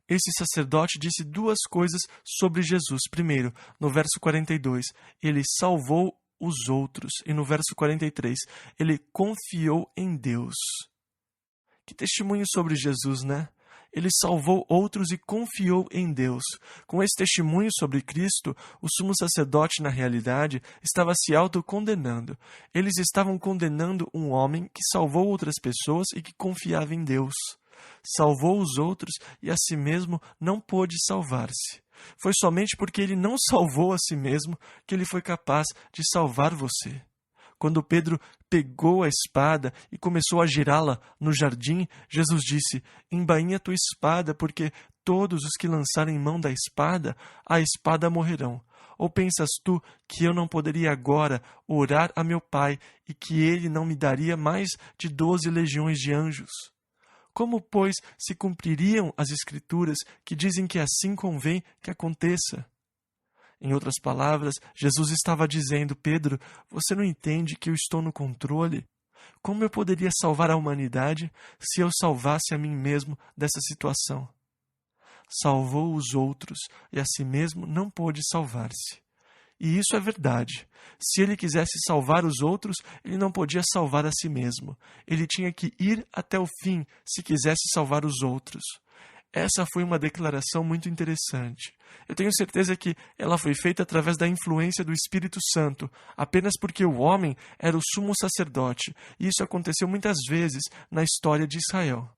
Esse sacerdote disse 2 coisas sobre Jesus. Primeiro, no verso 42, ele salvou os outros. E no verso 43, ele confiou em Deus. Que testemunho sobre Jesus, né? Ele salvou outros e confiou em Deus. Com esse testemunho sobre Cristo, o sumo sacerdote, na realidade, estava se autocondenando. Eles estavam condenando um homem que salvou outras pessoas e que confiava em Deus. Salvou os outros e a si mesmo não pôde salvar-se. Foi somente porque ele não salvou a si mesmo que ele foi capaz de salvar você. Quando Pedro pegou a espada e começou a girá-la no jardim, Jesus disse: Embainha tua espada, porque todos os que lançarem mão da espada, a espada morrerão. Ou pensas tu que eu não poderia agora orar a meu Pai e que ele não me daria mais de 12 legiões de anjos? Como, pois, se cumpririam as Escrituras que dizem que assim convém que aconteça? Em outras palavras, Jesus estava dizendo: Pedro, você não entende que eu estou no controle? Como eu poderia salvar a humanidade se eu salvasse a mim mesmo dessa situação? Salvou os outros e a si mesmo não pôde salvar-se. E isso é verdade. Se ele quisesse salvar os outros, ele não podia salvar a si mesmo. Ele tinha que ir até o fim se quisesse salvar os outros. Essa foi uma declaração muito interessante. Eu tenho certeza que ela foi feita através da influência do Espírito Santo, apenas porque o homem era o sumo sacerdote, e isso aconteceu muitas vezes na história de Israel.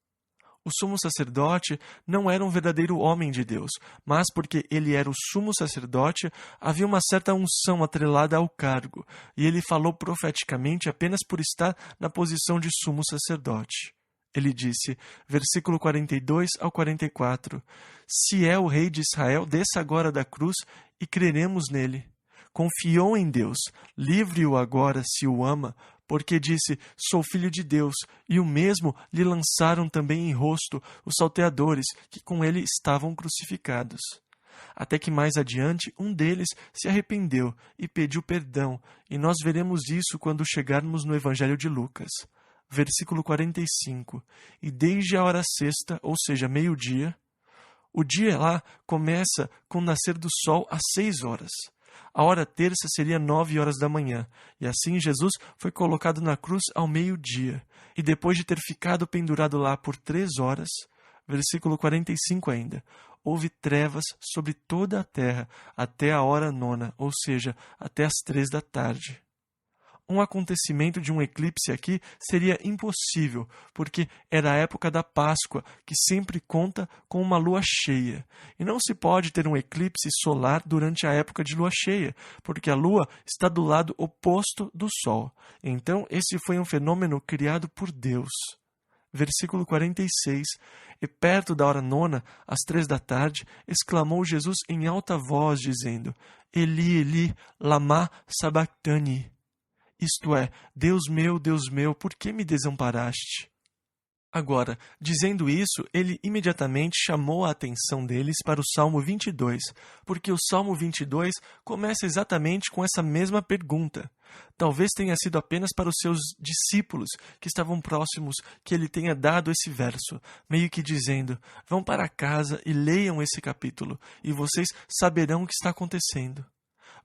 O sumo sacerdote não era um verdadeiro homem de Deus, mas porque ele era o sumo sacerdote, havia uma certa unção atrelada ao cargo, e ele falou profeticamente apenas por estar na posição de sumo sacerdote. Ele disse, versículo 42 ao 44, Se é o rei de Israel, desça agora da cruz e creremos nele. Confiou em Deus, livre-o agora se o ama, porque disse, sou filho de Deus, e o mesmo lhe lançaram também em rosto os salteadores que com ele estavam crucificados. Até que mais adiante um deles se arrependeu e pediu perdão, e nós veremos isso quando chegarmos no Evangelho de Lucas. Versículo 45, E desde a hora sexta, ou seja, meio-dia, O dia lá começa com o nascer do sol às 6 horas. A hora terça seria 9 horas da manhã, e assim Jesus foi colocado na cruz ao meio-dia. E depois de ter ficado pendurado lá por 3 horas, versículo 45 ainda, houve trevas sobre toda a terra até a hora nona, ou seja, até as 3 da tarde. Um acontecimento de um eclipse aqui seria impossível, porque era a época da Páscoa, que sempre conta com uma lua cheia. E não se pode ter um eclipse solar durante a época de lua cheia, porque a lua está do lado oposto do sol. Então, esse foi um fenômeno criado por Deus. Versículo 46. E perto da hora nona, às 3 da tarde, exclamou Jesus em alta voz, dizendo: Eli, Eli, lama sabachthani. Isto é, Deus meu, por que me desamparaste? Agora, dizendo isso, ele imediatamente chamou a atenção deles para o Salmo 22, porque o Salmo 22 começa exatamente com essa mesma pergunta. Talvez tenha sido apenas para os seus discípulos que estavam próximos que ele tenha dado esse verso, meio que dizendo: vão para casa e leiam esse capítulo, e vocês saberão o que está acontecendo.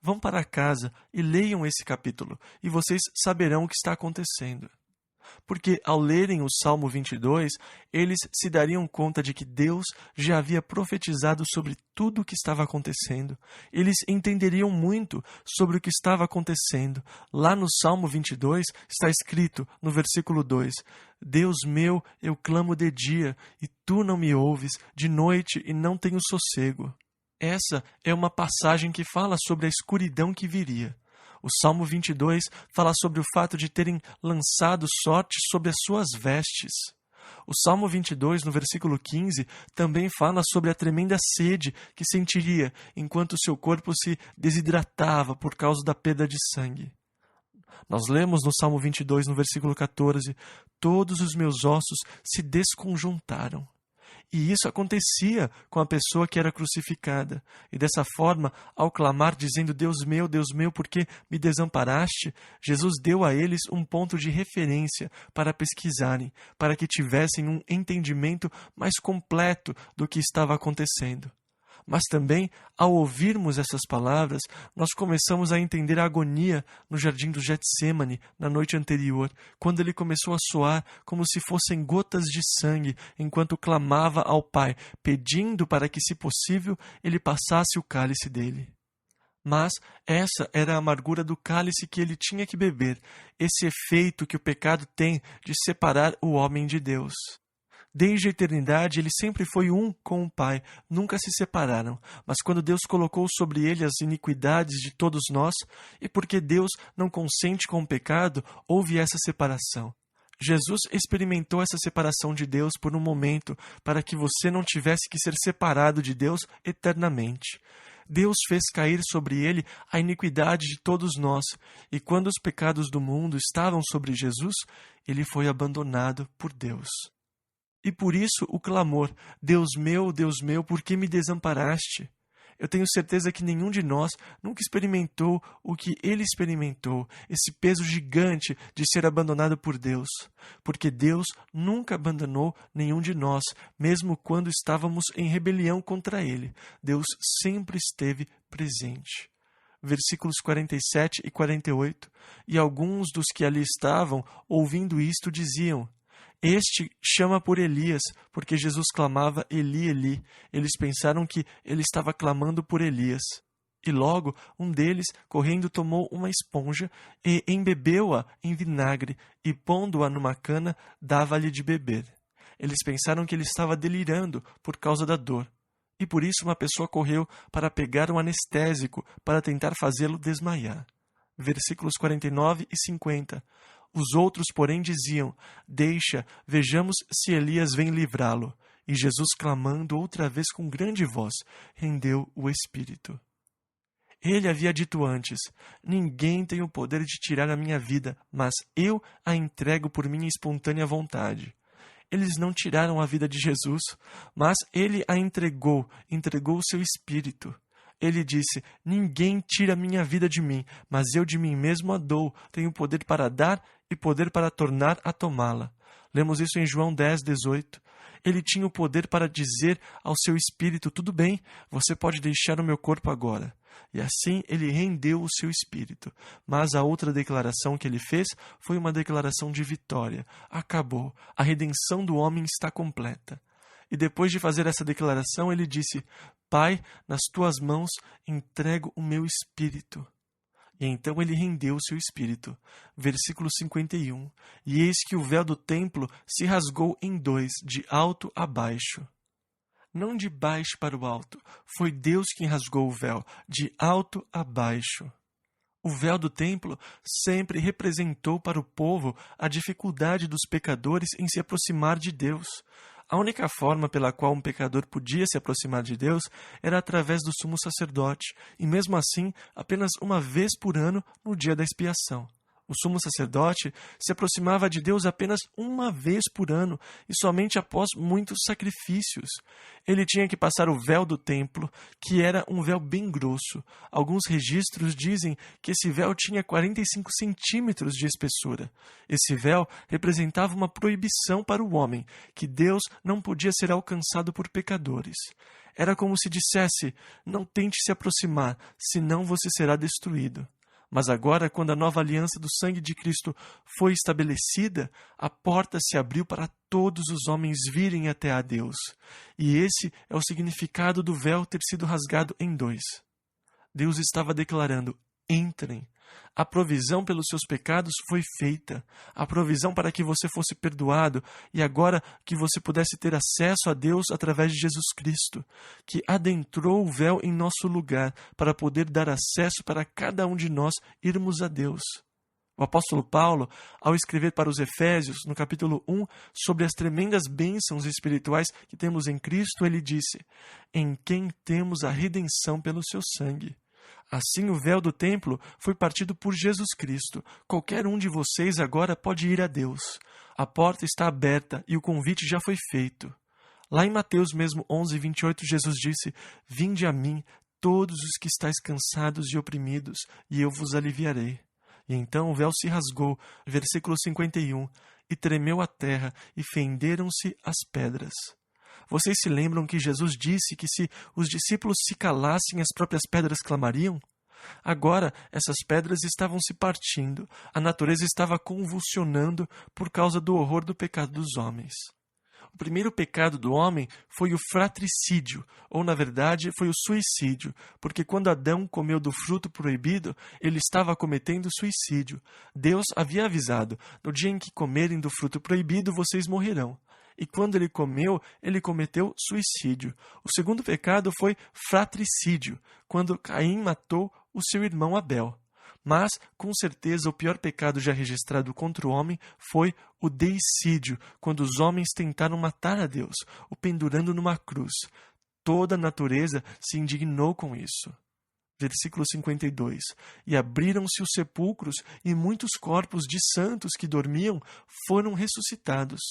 Vão para casa e leiam esse capítulo, e vocês saberão o que está acontecendo. Porque, ao lerem o Salmo 22, eles se dariam conta de que Deus já havia profetizado sobre tudo o que estava acontecendo. Eles entenderiam muito sobre o que estava acontecendo. Lá no Salmo 22 está escrito, no versículo 2, Deus meu, eu clamo de dia, e tu não me ouves, de noite e não tenho sossego. Essa é uma passagem que fala sobre a escuridão que viria. O Salmo 22 fala sobre o fato de terem lançado sorte sobre as suas vestes. O Salmo 22, no versículo 15, também fala sobre a tremenda sede que sentiria enquanto seu corpo se desidratava por causa da perda de sangue. Nós lemos no Salmo 22, no versículo 14, todos os meus ossos se desconjuntaram. E isso acontecia com a pessoa que era crucificada. E dessa forma, ao clamar dizendo, Deus meu, por que me desamparaste? Jesus deu a eles um ponto de referência para pesquisarem, para que tivessem um entendimento mais completo do que estava acontecendo. Mas também, ao ouvirmos essas palavras, nós começamos a entender a agonia no jardim do Getsêmani na noite anterior, quando ele começou a soar como se fossem gotas de sangue, enquanto clamava ao Pai, pedindo para que, se possível, ele passasse o cálice dele. Mas essa era a amargura do cálice que ele tinha que beber, esse efeito que o pecado tem de separar o homem de Deus. Desde a eternidade, ele sempre foi um com o Pai, nunca se separaram. Mas quando Deus colocou sobre ele as iniquidades de todos nós, e porque Deus não consente com o pecado, houve essa separação. Jesus experimentou essa separação de Deus por um momento, para que você não tivesse que ser separado de Deus eternamente. Deus fez cair sobre ele a iniquidade de todos nós, e quando os pecados do mundo estavam sobre Jesus, ele foi abandonado por Deus. E por isso o clamor, Deus meu, por que me desamparaste? Eu tenho certeza que nenhum de nós nunca experimentou o que ele experimentou, esse peso gigante de ser abandonado por Deus. Porque Deus nunca abandonou nenhum de nós, mesmo quando estávamos em rebelião contra ele. Deus sempre esteve presente. Versículos 47 e 48. E alguns dos que ali estavam, ouvindo isto, diziam, este chama por Elias, porque Jesus clamava Eli, Eli. Eles pensaram que ele estava clamando por Elias. E logo um deles, correndo, tomou uma esponja e embebeu-a em vinagre e, pondo-a numa cana, dava-lhe de beber. Eles pensaram que ele estava delirando por causa da dor. E por isso uma pessoa correu para pegar um anestésico para tentar fazê-lo desmaiar. Versículos 49 e 50. Os outros, porém, diziam, deixa, vejamos se Elias vem livrá-lo. E Jesus, clamando outra vez com grande voz, rendeu o espírito. Ele havia dito antes, ninguém tem o poder de tirar a minha vida, mas eu a entrego por minha espontânea vontade. Eles não tiraram a vida de Jesus, mas ele a entregou o seu espírito. Ele disse, ninguém tira a minha vida de mim, mas eu de mim mesmo a dou, tenho poder para dar e poder para tornar a tomá-la. Lemos isso em João 10:18. Ele tinha o poder para dizer ao seu espírito: tudo bem, você pode deixar o meu corpo agora. E assim ele rendeu o seu espírito. Mas a outra declaração que ele fez foi uma declaração de vitória. Acabou. A redenção do homem está completa. E depois de fazer essa declaração, ele disse: Pai, nas tuas mãos entrego o meu espírito. E então ele rendeu o seu espírito. Versículo 51. E eis que o véu do templo se rasgou em dois, de alto a baixo. Não de baixo para o alto. Foi Deus quem rasgou o véu, de alto a baixo. O véu do templo sempre representou para o povo a dificuldade dos pecadores em se aproximar de Deus. A única forma pela qual um pecador podia se aproximar de Deus era através do sumo sacerdote, e mesmo assim, apenas uma vez por ano, no dia da expiação. O sumo sacerdote se aproximava de Deus apenas uma vez por ano e somente após muitos sacrifícios. Ele tinha que passar o véu do templo, que era um véu bem grosso. Alguns registros dizem que esse véu tinha 45 centímetros de espessura. Esse véu representava uma proibição para o homem, que Deus não podia ser alcançado por pecadores. Era como se dissesse: não tente se aproximar, senão você será destruído. Mas agora, quando a nova aliança do sangue de Cristo foi estabelecida, a porta se abriu para todos os homens virem até a Deus. E esse é o significado do véu ter sido rasgado em dois. Deus estava declarando: entrem. A provisão pelos seus pecados foi feita. A provisão para que você fosse perdoado e agora que você pudesse ter acesso a Deus através de Jesus Cristo, que adentrou o véu em nosso lugar para poder dar acesso para cada um de nós irmos a Deus. O apóstolo Paulo, ao escrever para os Efésios, no capítulo 1, sobre as tremendas bênçãos espirituais que temos em Cristo, ele disse: em quem temos a redenção pelo seu sangue. Assim, o véu do templo foi partido por Jesus Cristo. Qualquer um de vocês agora pode ir a Deus. A porta está aberta e o convite já foi feito. Lá em Mateus mesmo 11:28, Jesus disse: vinde a mim, todos os que estáis cansados e oprimidos, e eu vos aliviarei. E então o véu se rasgou, versículo 51, e tremeu a terra, e fenderam-se as pedras. Vocês se lembram que Jesus disse que se os discípulos se calassem, as próprias pedras clamariam? Agora, essas pedras estavam se partindo, a natureza estava convulsionando por causa do horror do pecado dos homens. O primeiro pecado do homem foi o fratricídio, ou na verdade foi o suicídio, porque quando Adão comeu do fruto proibido, ele estava cometendo suicídio. Deus havia avisado: no dia em que comerem do fruto proibido, vocês morrerão. E quando ele comeu, ele cometeu suicídio. O segundo pecado foi fratricídio, quando Caim matou o seu irmão Abel. Mas, com certeza, o pior pecado já registrado contra o homem foi o deicídio, quando os homens tentaram matar a Deus, o pendurando numa cruz. Toda a natureza se indignou com isso. Versículo 52. E abriram-se os sepulcros, e muitos corpos de santos que dormiam foram ressuscitados.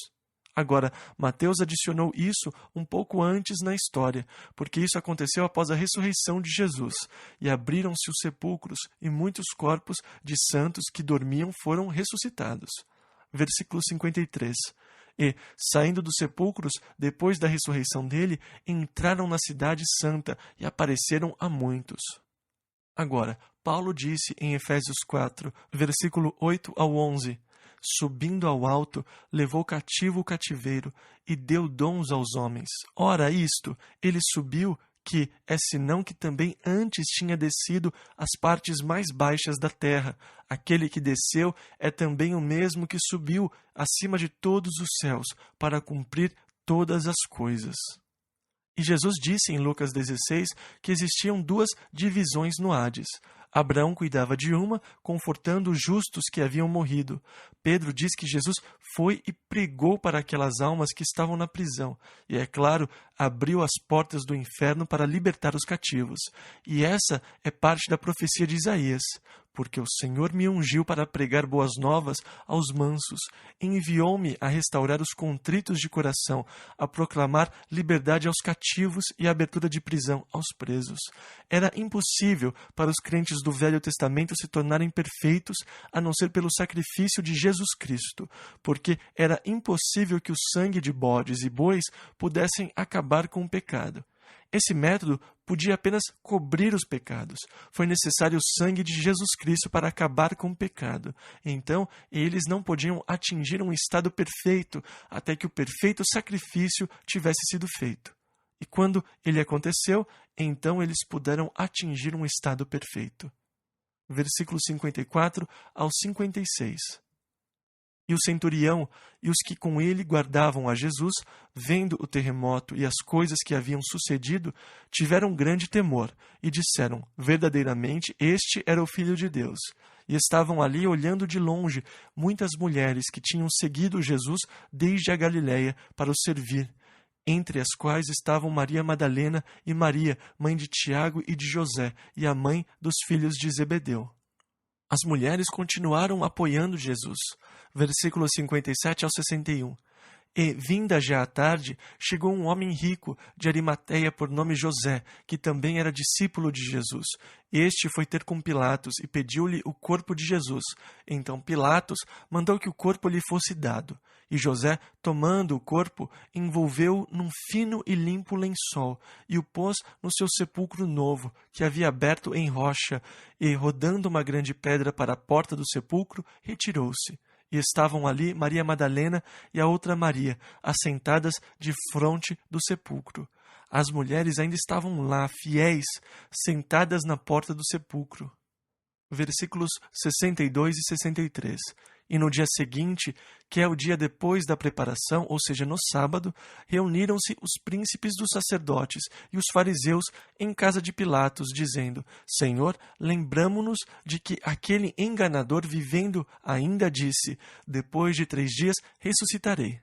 Agora, Mateus adicionou isso um pouco antes na história, porque isso aconteceu após a ressurreição de Jesus. E abriram-se os sepulcros, e muitos corpos de santos que dormiam foram ressuscitados. Versículo 53. E, saindo dos sepulcros, depois da ressurreição dele, entraram na cidade santa e apareceram a muitos. Agora, Paulo disse em Efésios 4, versículo 8 ao 11, subindo ao alto, levou cativo o cativeiro e deu dons aos homens. Ora, isto, ele subiu, que é senão que também antes tinha descido às partes mais baixas da terra. Aquele que desceu é também o mesmo que subiu acima de todos os céus, para cumprir todas as coisas. E Jesus disse em Lucas 16 que existiam duas divisões no Hades. Abraão cuidava de uma, confortando os justos que haviam morrido. Pedro diz que Jesus foi e pregou para aquelas almas que estavam na prisão. E é claro, abriu as portas do inferno para libertar os cativos. E essa é parte da profecia de Isaías. Porque o Senhor me ungiu para pregar boas novas aos mansos, enviou-me a restaurar os contritos de coração, a proclamar liberdade aos cativos e a abertura de prisão aos presos. Era impossível para os crentes do Velho Testamento se tornarem perfeitos, a não ser pelo sacrifício de Jesus Cristo, porque era impossível que o sangue de bodes e bois pudessem acabar com o pecado. Esse método podia apenas cobrir os pecados. Foi necessário o sangue de Jesus Cristo para acabar com o pecado. Então, eles não podiam atingir um estado perfeito até que o perfeito sacrifício tivesse sido feito. E quando ele aconteceu, então eles puderam atingir um estado perfeito. Versículos 54 ao 56. E o centurião e os que com ele guardavam a Jesus, vendo o terremoto e as coisas que haviam sucedido, tiveram grande temor e disseram: verdadeiramente este era o Filho de Deus. E estavam ali olhando de longe muitas mulheres que tinham seguido Jesus desde a Galiléia para o servir, entre as quais estavam Maria Madalena e Maria, mãe de Tiago e de José, e a mãe dos filhos de Zebedeu. As mulheres continuaram apoiando Jesus. Versículos 57 ao 61. E, vinda já a tarde, chegou um homem rico de Arimateia por nome José, que também era discípulo de Jesus. Este foi ter com Pilatos e pediu-lhe o corpo de Jesus. Então Pilatos mandou que o corpo lhe fosse dado. E José, tomando o corpo, envolveu-o num fino e limpo lençol e o pôs no seu sepulcro novo, que havia aberto em rocha, e, rodando uma grande pedra para a porta do sepulcro, retirou-se. E estavam ali Maria Madalena e a outra Maria, assentadas defronte do sepulcro. As mulheres ainda estavam lá, fiéis, sentadas na porta do sepulcro. Versículos 62 e 63. E no dia seguinte, que é o dia depois da preparação, ou seja, no sábado, reuniram-se os príncipes dos sacerdotes e os fariseus em casa de Pilatos, dizendo: Senhor, lembramo-nos de que aquele enganador vivendo ainda disse: depois de 3 dias ressuscitarei.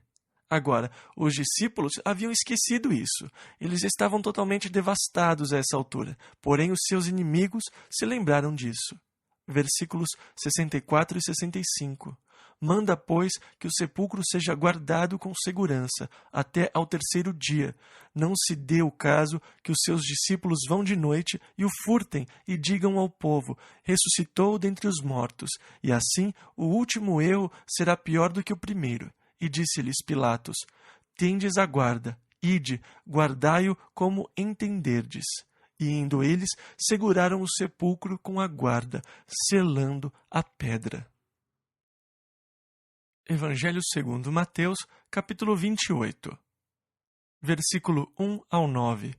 Agora, os discípulos haviam esquecido isso. Eles estavam totalmente devastados a essa altura, porém os seus inimigos se lembraram disso. Versículos 64 e 65. Manda, pois, que o sepulcro seja guardado com segurança até ao 3º dia. Não se dê o caso que os seus discípulos vão de noite e o furtem e digam ao povo: ressuscitou dentre os mortos, e assim o último erro será pior do que o primeiro. E disse-lhes Pilatos: tendes a guarda, ide, guardai-o como entenderdes. E indo eles, seguraram o sepulcro com a guarda, selando a pedra. Evangelho segundo Mateus, capítulo 28, versículo 1 ao 9.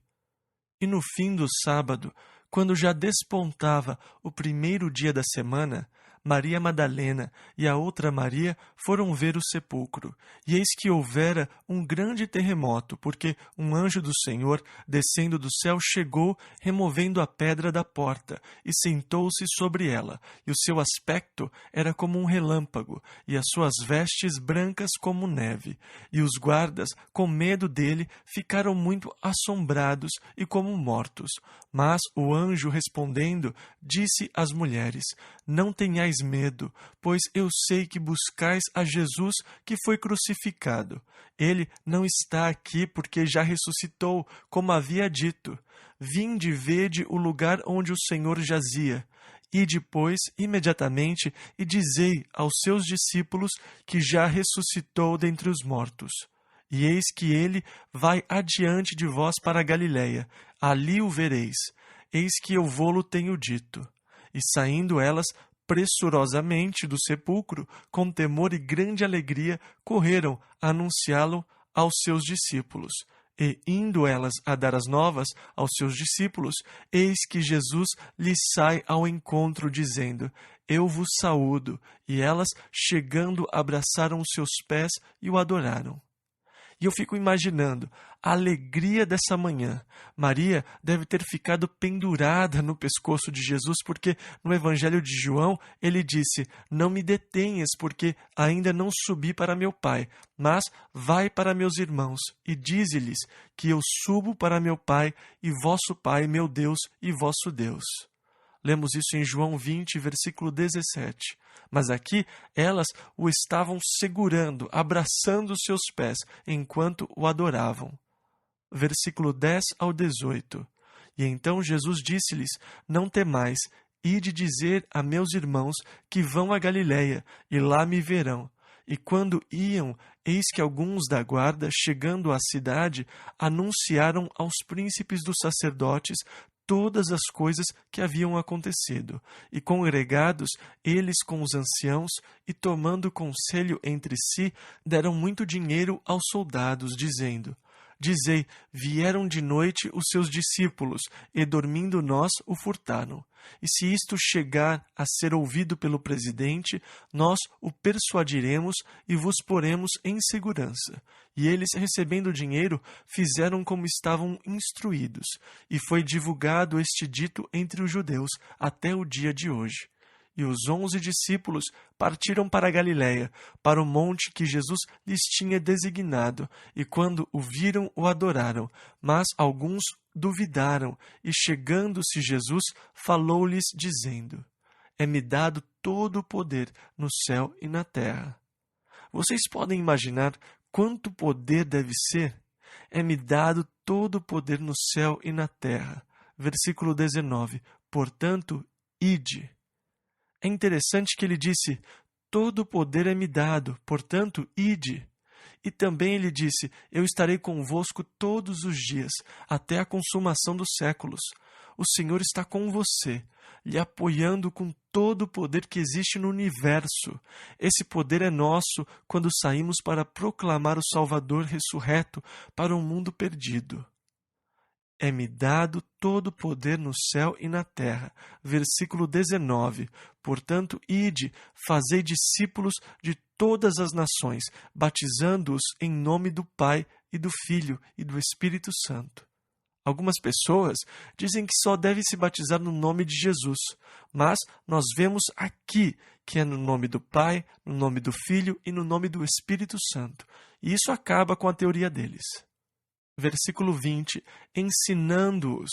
E no fim do sábado, quando já despontava o 1º dia da semana, Maria Madalena e a outra Maria foram ver o sepulcro. E eis que houvera um grande terremoto, porque um anjo do Senhor, descendo do céu, chegou, removendo a pedra da porta, e sentou-se sobre ela. E o seu aspecto era como um relâmpago, e as suas vestes brancas como neve. E os guardas, com medo dele, ficaram muito assombrados e como mortos. Mas o anjo, respondendo, disse às mulheres: não tenhais medo, pois eu sei que buscais a Jesus que foi crucificado. Ele não está aqui porque já ressuscitou, como havia dito. Vinde e vede o lugar onde o Senhor jazia. E depois, imediatamente, e dizei aos seus discípulos que já ressuscitou dentre os mortos. E eis que ele vai adiante de vós para a Galiléia. Ali o vereis. Eis que eu vô-lo tenho dito. E saindo elas pressurosamente do sepulcro, com temor e grande alegria, correram a anunciá-lo aos seus discípulos. E, indo elas a dar as novas aos seus discípulos, eis que Jesus lhes sai ao encontro, dizendo: eu vos saúdo. E elas, chegando, abraçaram os seus pés e o adoraram. E eu fico imaginando a alegria dessa manhã. Maria deve ter ficado pendurada no pescoço de Jesus, porque no Evangelho de João ele disse: "Não me detenhas, porque ainda não subi para meu Pai, mas vai para meus irmãos e dize-lhes que eu subo para meu Pai e vosso Pai, meu Deus e vosso Deus." Lemos isso em João 20, versículo 17. Mas aqui elas o estavam segurando, abraçando os seus pés, enquanto o adoravam. Versículo 10 ao 18. E então Jesus disse-lhes: "Não temais, ide dizer a meus irmãos que vão a Galiléia, e lá me verão." E quando iam, eis que alguns da guarda, chegando à cidade, anunciaram aos príncipes dos sacerdotes todas as coisas que haviam acontecido. E congregados eles com os anciãos, e tomando conselho entre si, deram muito dinheiro aos soldados, dizendo: "Dizei, vieram de noite os seus discípulos, e dormindo nós o furtaram. E se isto chegar a ser ouvido pelo presidente, nós o persuadiremos e vos poremos em segurança." E eles, recebendo o dinheiro, fizeram como estavam instruídos. E foi divulgado este dito entre os judeus até o dia de hoje. E os 11 discípulos partiram para a Galiléia, para o monte que Jesus lhes tinha designado, e quando o viram, o adoraram. Mas alguns duvidaram, e chegando-se Jesus, falou-lhes, dizendo: "É-me dado todo o poder no céu e na terra." Vocês podem imaginar quanto poder deve ser? "É-me dado todo o poder no céu e na terra." Versículo 19. "Portanto, ide." É interessante que ele disse: "Todo o poder é-me dado, portanto, ide." E também ele disse: "Eu estarei convosco todos os dias, até a consumação dos séculos." O Senhor está com você, lhe apoiando com todo o poder que existe no universo. Esse poder é nosso quando saímos para proclamar o Salvador ressurreto para um mundo perdido. "É-me dado todo o poder no céu e na terra." Versículo 19. "Portanto, ide, fazei discípulos de todas as nações, batizando-os em nome do Pai e do Filho e do Espírito Santo." Algumas pessoas dizem que só deve se batizar no nome de Jesus, mas nós vemos aqui que é no nome do Pai, no nome do Filho e no nome do Espírito Santo. E isso acaba com a teoria deles. Versículo 20, ensinando-os.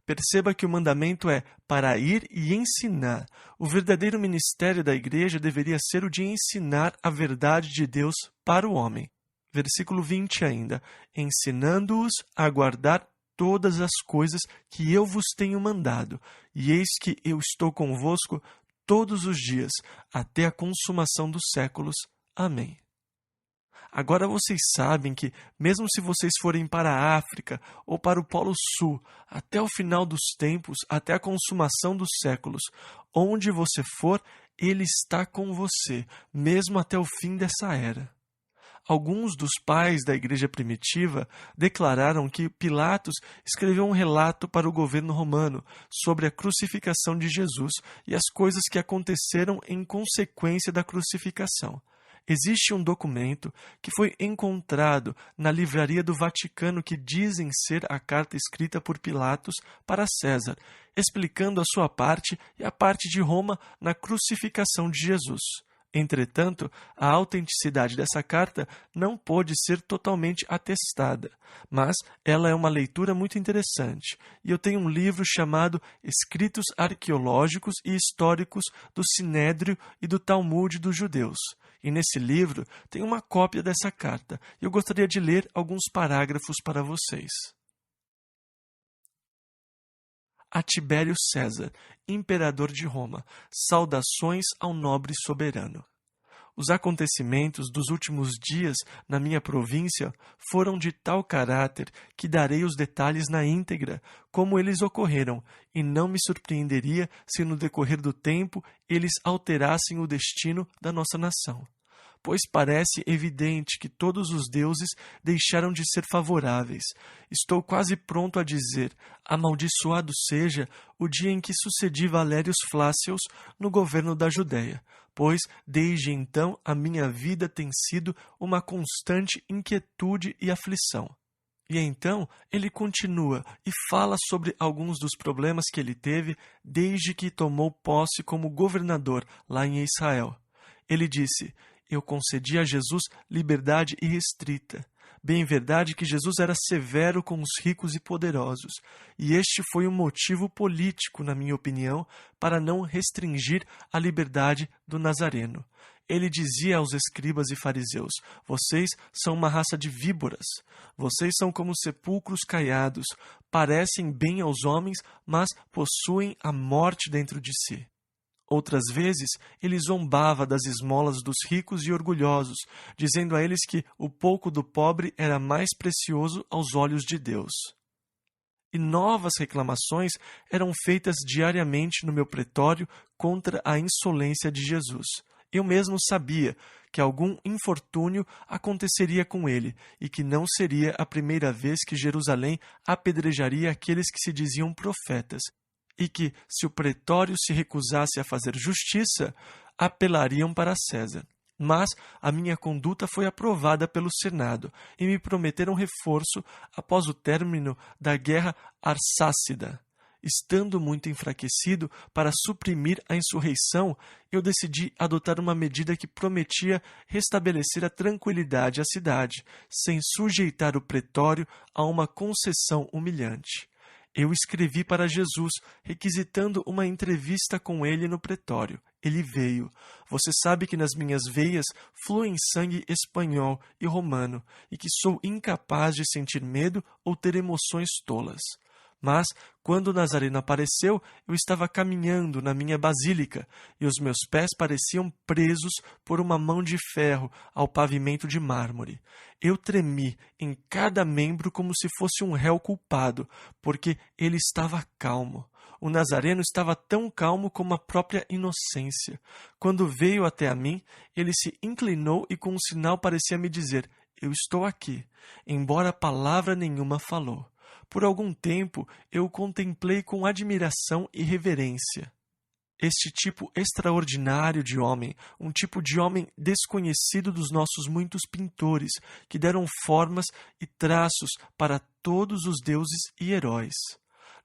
Perceba que o mandamento é para ir e ensinar. O verdadeiro ministério da igreja deveria ser o de ensinar a verdade de Deus para o homem. Versículo 20 ainda, ensinando-os a guardar todas as coisas que eu vos tenho mandado, e eis que eu estou convosco todos os dias, até a consumação dos séculos. Amém. Agora vocês sabem que, mesmo se vocês forem para a África ou para o Polo Sul, até o final dos tempos, até a consumação dos séculos, onde você for, Ele está com você, mesmo até o fim dessa era. Alguns dos pais da igreja primitiva declararam que Pilatos escreveu um relato para o governo romano sobre a crucificação de Jesus e as coisas que aconteceram em consequência da crucificação. Existe um documento que foi encontrado na livraria do Vaticano que dizem ser a carta escrita por Pilatos para César, explicando a sua parte e a parte de Roma na crucificação de Jesus. Entretanto, a autenticidade dessa carta não pôde ser totalmente atestada, mas ela é uma leitura muito interessante, e eu tenho um livro chamado Escritos Arqueológicos e Históricos do Sinédrio e do Talmud dos Judeus. E nesse livro tem uma cópia dessa carta, e eu gostaria de ler alguns parágrafos para vocês. A Tibério César, imperador de Roma, saudações ao nobre soberano. Os acontecimentos dos últimos dias na minha província foram de tal caráter que darei os detalhes na íntegra, como eles ocorreram, e não me surpreenderia se no decorrer do tempo eles alterassem o destino da nossa nação. pois parece evidente que todos os deuses deixaram de ser favoráveis. Estou quase pronto a dizer: amaldiçoado seja o dia em que sucedi Valérios Flácios no governo da Judéia, pois desde então a minha vida tem sido uma constante inquietude e aflição. E então ele continua e fala sobre alguns dos problemas que ele teve desde que tomou posse como governador lá em Israel. Ele disse: eu concedi a Jesus liberdade irrestrita. Bem verdade que Jesus era severo com os ricos e poderosos, e este foi um motivo político, na minha opinião, para não restringir a liberdade do Nazareno. Ele dizia aos escribas e fariseus: vocês são uma raça de víboras. Vocês são como sepulcros caiados. Parecem bem aos homens, mas possuem a morte dentro de si. Outras vezes, ele zombava das esmolas dos ricos e orgulhosos, dizendo a eles que o pouco do pobre era mais precioso aos olhos de Deus. E novas reclamações eram feitas diariamente no meu pretório contra a insolência de Jesus. Eu mesmo sabia que algum infortúnio aconteceria com ele e que não seria a primeira vez que Jerusalém apedrejaria aqueles que se diziam profetas, e que, se o pretório se recusasse a fazer justiça, apelariam para César. Mas a minha conduta foi aprovada pelo Senado e me prometeram reforço após o término da guerra arsácida. Estando muito enfraquecido para suprimir a insurreição, eu decidi adotar uma medida que prometia restabelecer a tranquilidade à cidade, sem sujeitar o pretório a uma concessão humilhante. Eu escrevi para Jesus, requisitando uma entrevista com ele no pretório. Ele veio. Você sabe que nas minhas veias flui sangue espanhol e romano, e que sou incapaz de sentir medo ou ter emoções tolas. Mas, quando o Nazareno apareceu, eu estava caminhando na minha basílica, e os meus pés pareciam presos por uma mão de ferro ao pavimento de mármore. Eu tremi em cada membro como se fosse um réu culpado, porque ele estava calmo. O Nazareno estava tão calmo como a própria inocência. Quando veio até a mim, ele se inclinou e com um sinal parecia me dizer: eu estou aqui, embora palavra nenhuma falou. Por algum tempo eu o contemplei com admiração e reverência. Este tipo extraordinário de homem, um tipo de homem desconhecido dos nossos muitos pintores, que deram formas e traços para todos os deuses e heróis.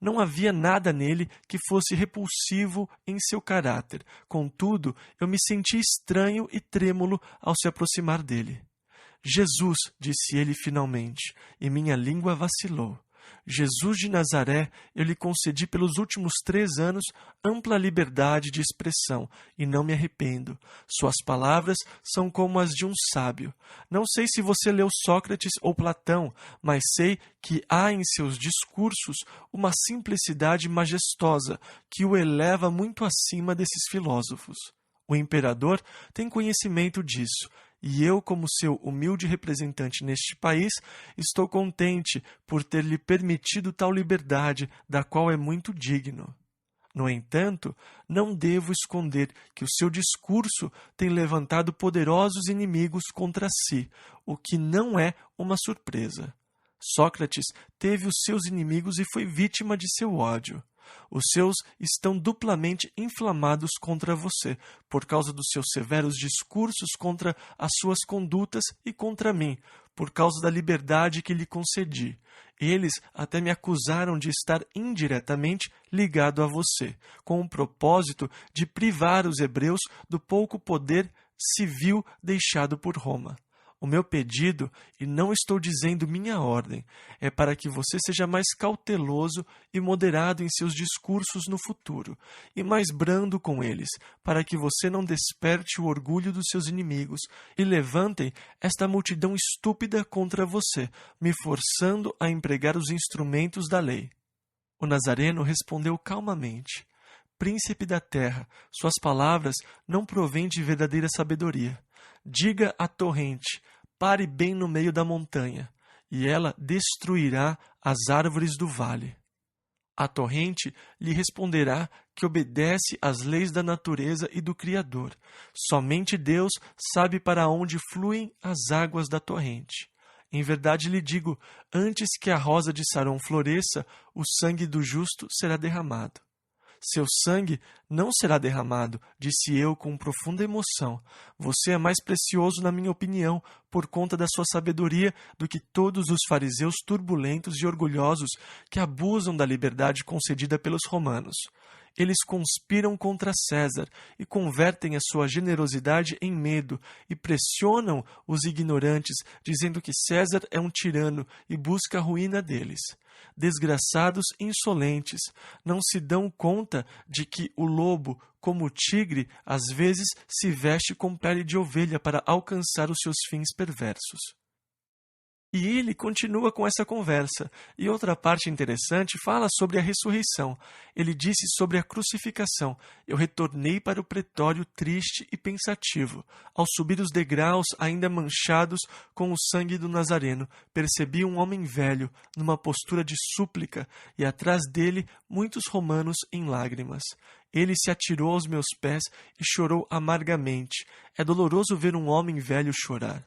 Não havia nada nele que fosse repulsivo em seu caráter. Contudo, eu me senti estranho e trêmulo ao se aproximar dele. Jesus, disse ele finalmente, e minha língua vacilou. Jesus de Nazaré, eu lhe concedi pelos últimos 3 anos ampla liberdade de expressão, e não me arrependo. Suas palavras são como as de um sábio. Não sei se você leu Sócrates ou Platão, mas sei que há em seus discursos uma simplicidade majestosa que o eleva muito acima desses filósofos. O imperador tem conhecimento disso, e eu, como seu humilde representante neste país, estou contente por ter lhe permitido tal liberdade, da qual é muito digno. No entanto, não devo esconder que o seu discurso tem levantado poderosos inimigos contra si, o que não é uma surpresa. Sócrates teve os seus inimigos e foi vítima de seu ódio. Os seus estão duplamente inflamados contra você, por causa dos seus severos discursos contra as suas condutas e contra mim, por causa da liberdade que lhe concedi. Eles até me acusaram de estar indiretamente ligado a você, com o propósito de privar os hebreus do pouco poder civil deixado por Roma. O meu pedido, e não estou dizendo minha ordem, é para que você seja mais cauteloso e moderado em seus discursos no futuro, e mais brando com eles, para que você não desperte o orgulho dos seus inimigos e levantem esta multidão estúpida contra você, me forçando a empregar os instrumentos da lei. O Nazareno respondeu calmamente: Príncipe da terra, suas palavras não provêm de verdadeira sabedoria. Diga à torrente: pare bem no meio da montanha, e ela destruirá as árvores do vale. A torrente lhe responderá que obedece às leis da natureza e do Criador. Somente Deus sabe para onde fluem as águas da torrente. Em verdade lhe digo, antes que a rosa de Sarão floresça, o sangue do justo será derramado. Seu sangue não será derramado, disse eu com profunda emoção. Você é mais precioso, na minha opinião, por conta da sua sabedoria, do que todos os fariseus turbulentos e orgulhosos que abusam da liberdade concedida pelos romanos. Eles conspiram contra César e convertem a sua generosidade em medo e pressionam os ignorantes, dizendo que César é um tirano e busca a ruína deles. Desgraçados insolentes, não se dão conta de que o lobo, como o tigre, às vezes se veste com pele de ovelha para alcançar os seus fins perversos. E ele continua com essa conversa. E outra parte interessante fala sobre a ressurreição. Ele disse sobre a crucificação: eu retornei para o pretório triste e pensativo. Ao subir os degraus, ainda manchados com o sangue do Nazareno, percebi um homem velho, numa postura de súplica, e atrás dele muitos romanos em lágrimas. Ele se atirou aos meus pés e chorou amargamente. É doloroso ver um homem velho chorar.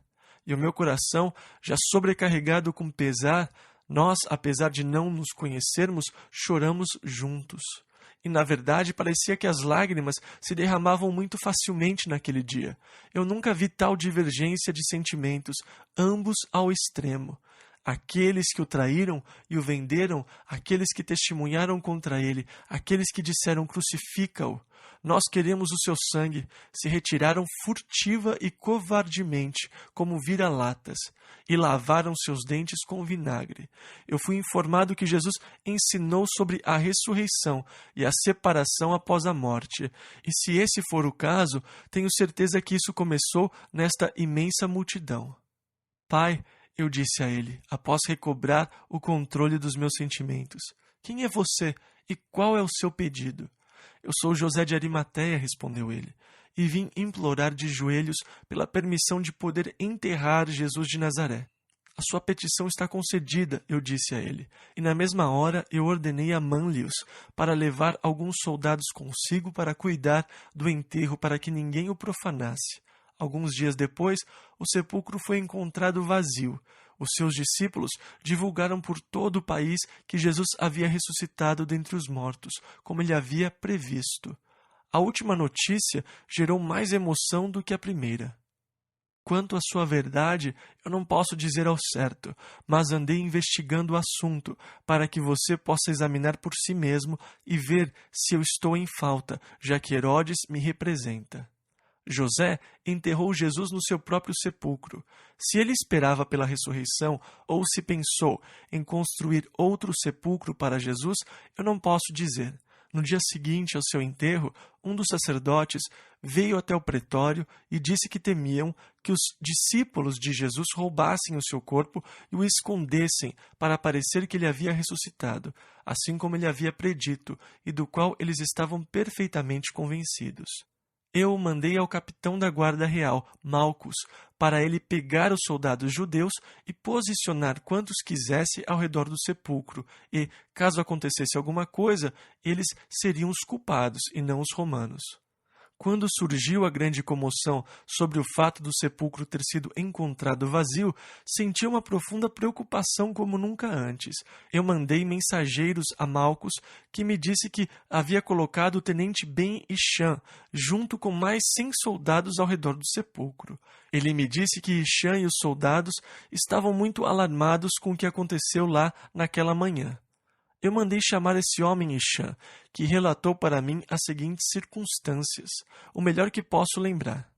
E o meu coração, já sobrecarregado com pesar, nós, apesar de não nos conhecermos, choramos juntos. E, na verdade, parecia que as lágrimas se derramavam muito facilmente naquele dia. Eu nunca vi tal divergência de sentimentos, ambos ao extremo. Aqueles que o traíram e o venderam, aqueles que testemunharam contra ele, aqueles que disseram crucifica-o. Nós queremos o seu sangue, se retiraram furtiva e covardemente, como vira-latas, e lavaram seus dentes com vinagre. Eu fui informado que Jesus ensinou sobre a ressurreição e a separação após a morte. E se esse for o caso, tenho certeza que isso começou nesta imensa multidão. Pai, eu disse a ele, após recobrar o controle dos meus sentimentos, quem é você e qual é o seu pedido? Eu sou José de Arimateia, respondeu ele, e vim implorar de joelhos pela permissão de poder enterrar Jesus de Nazaré. A sua petição está concedida, eu disse a ele, e na mesma hora eu ordenei a Manlius para levar alguns soldados consigo para cuidar do enterro para que ninguém o profanasse. Alguns dias depois, o sepulcro foi encontrado vazio. Os seus discípulos divulgaram por todo o país que Jesus havia ressuscitado dentre os mortos, como ele havia previsto. A última notícia gerou mais emoção do que a primeira. Quanto à sua verdade, eu não posso dizer ao certo, mas andei investigando o assunto para que você possa examinar por si mesmo e ver se eu estou em falta, já que Herodes me representa. José enterrou Jesus no seu próprio sepulcro. Se ele esperava pela ressurreição ou se pensou em construir outro sepulcro para Jesus, eu não posso dizer. No dia seguinte ao seu enterro, um dos sacerdotes veio até o pretório e disse que temiam que os discípulos de Jesus roubassem o seu corpo e o escondessem para parecer que ele havia ressuscitado, assim como ele havia predito e do qual eles estavam perfeitamente convencidos. Eu mandei ao capitão da guarda real, Malcus, para ele pegar os soldados judeus e posicionar quantos quisesse ao redor do sepulcro, e, caso acontecesse alguma coisa, eles seriam os culpados e não os romanos. Quando surgiu a grande comoção sobre o fato do sepulcro ter sido encontrado vazio, senti uma profunda preocupação como nunca antes. Eu mandei mensageiros a Malcus, que me disse que havia colocado o tenente Ben Hisham, junto com mais 100 soldados ao redor do sepulcro. Ele me disse que Hisham e os soldados estavam muito alarmados com o que aconteceu lá naquela manhã. Eu mandei chamar esse homem Hisham, que relatou para mim as seguintes circunstâncias, o melhor que posso lembrar.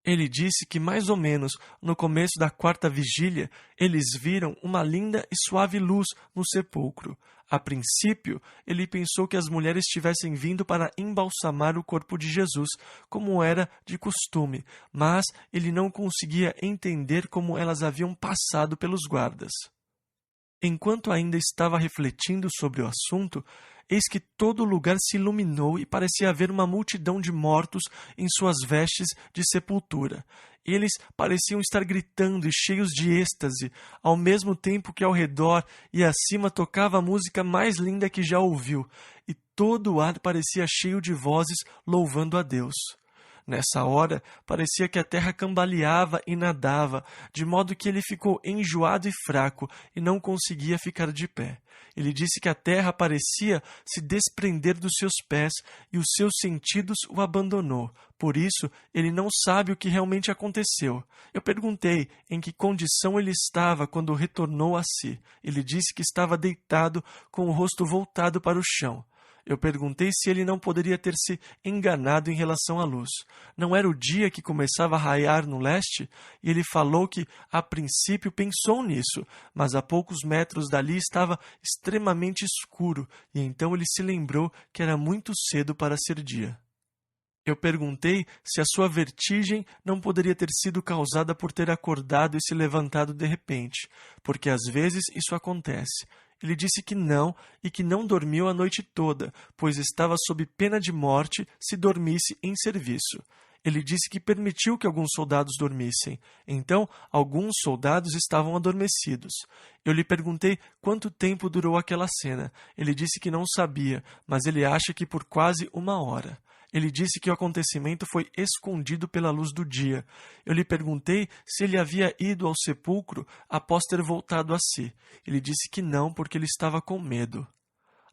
Ele disse que mais ou menos no começo da 4ª vigília, eles viram uma linda e suave luz no sepulcro. A princípio, ele pensou que as mulheres tivessem vindo para embalsamar o corpo de Jesus, como era de costume, mas ele não conseguia entender como elas haviam passado pelos guardas. Enquanto ainda estava refletindo sobre o assunto, eis que todo o lugar se iluminou e parecia haver uma multidão de mortos em suas vestes de sepultura. Eles pareciam estar gritando e cheios de êxtase, ao mesmo tempo que ao redor e acima tocava a música mais linda que já ouviu, e todo o ar parecia cheio de vozes louvando a Deus. Nessa hora, parecia que a terra cambaleava e nadava, de modo que ele ficou enjoado e fraco e não conseguia ficar de pé. Ele disse que a terra parecia se desprender dos seus pés e os seus sentidos o abandonou. Por isso, ele não sabe o que realmente aconteceu. Eu perguntei em que condição ele estava quando retornou a si. Ele disse que estava deitado com o rosto voltado para o chão. Eu perguntei se ele não poderia ter se enganado em relação à luz. Não era o dia que começava a raiar no leste? E ele falou que, a princípio, pensou nisso, mas a poucos metros dali estava extremamente escuro, e então ele se lembrou que era muito cedo para ser dia. Eu perguntei se a sua vertigem não poderia ter sido causada por ter acordado e se levantado de repente, porque às vezes isso acontece. Ele disse que não e que não dormiu a noite toda, pois estava sob pena de morte se dormisse em serviço. Ele disse que permitiu que alguns soldados dormissem. Então, alguns soldados estavam adormecidos. Eu lhe perguntei quanto tempo durou aquela cena. Ele disse que não sabia, mas ele acha que por quase 1 hora. Ele disse que o acontecimento foi escondido pela luz do dia. Eu lhe perguntei se ele havia ido ao sepulcro após ter voltado a si. Ele disse que não, porque ele estava com medo.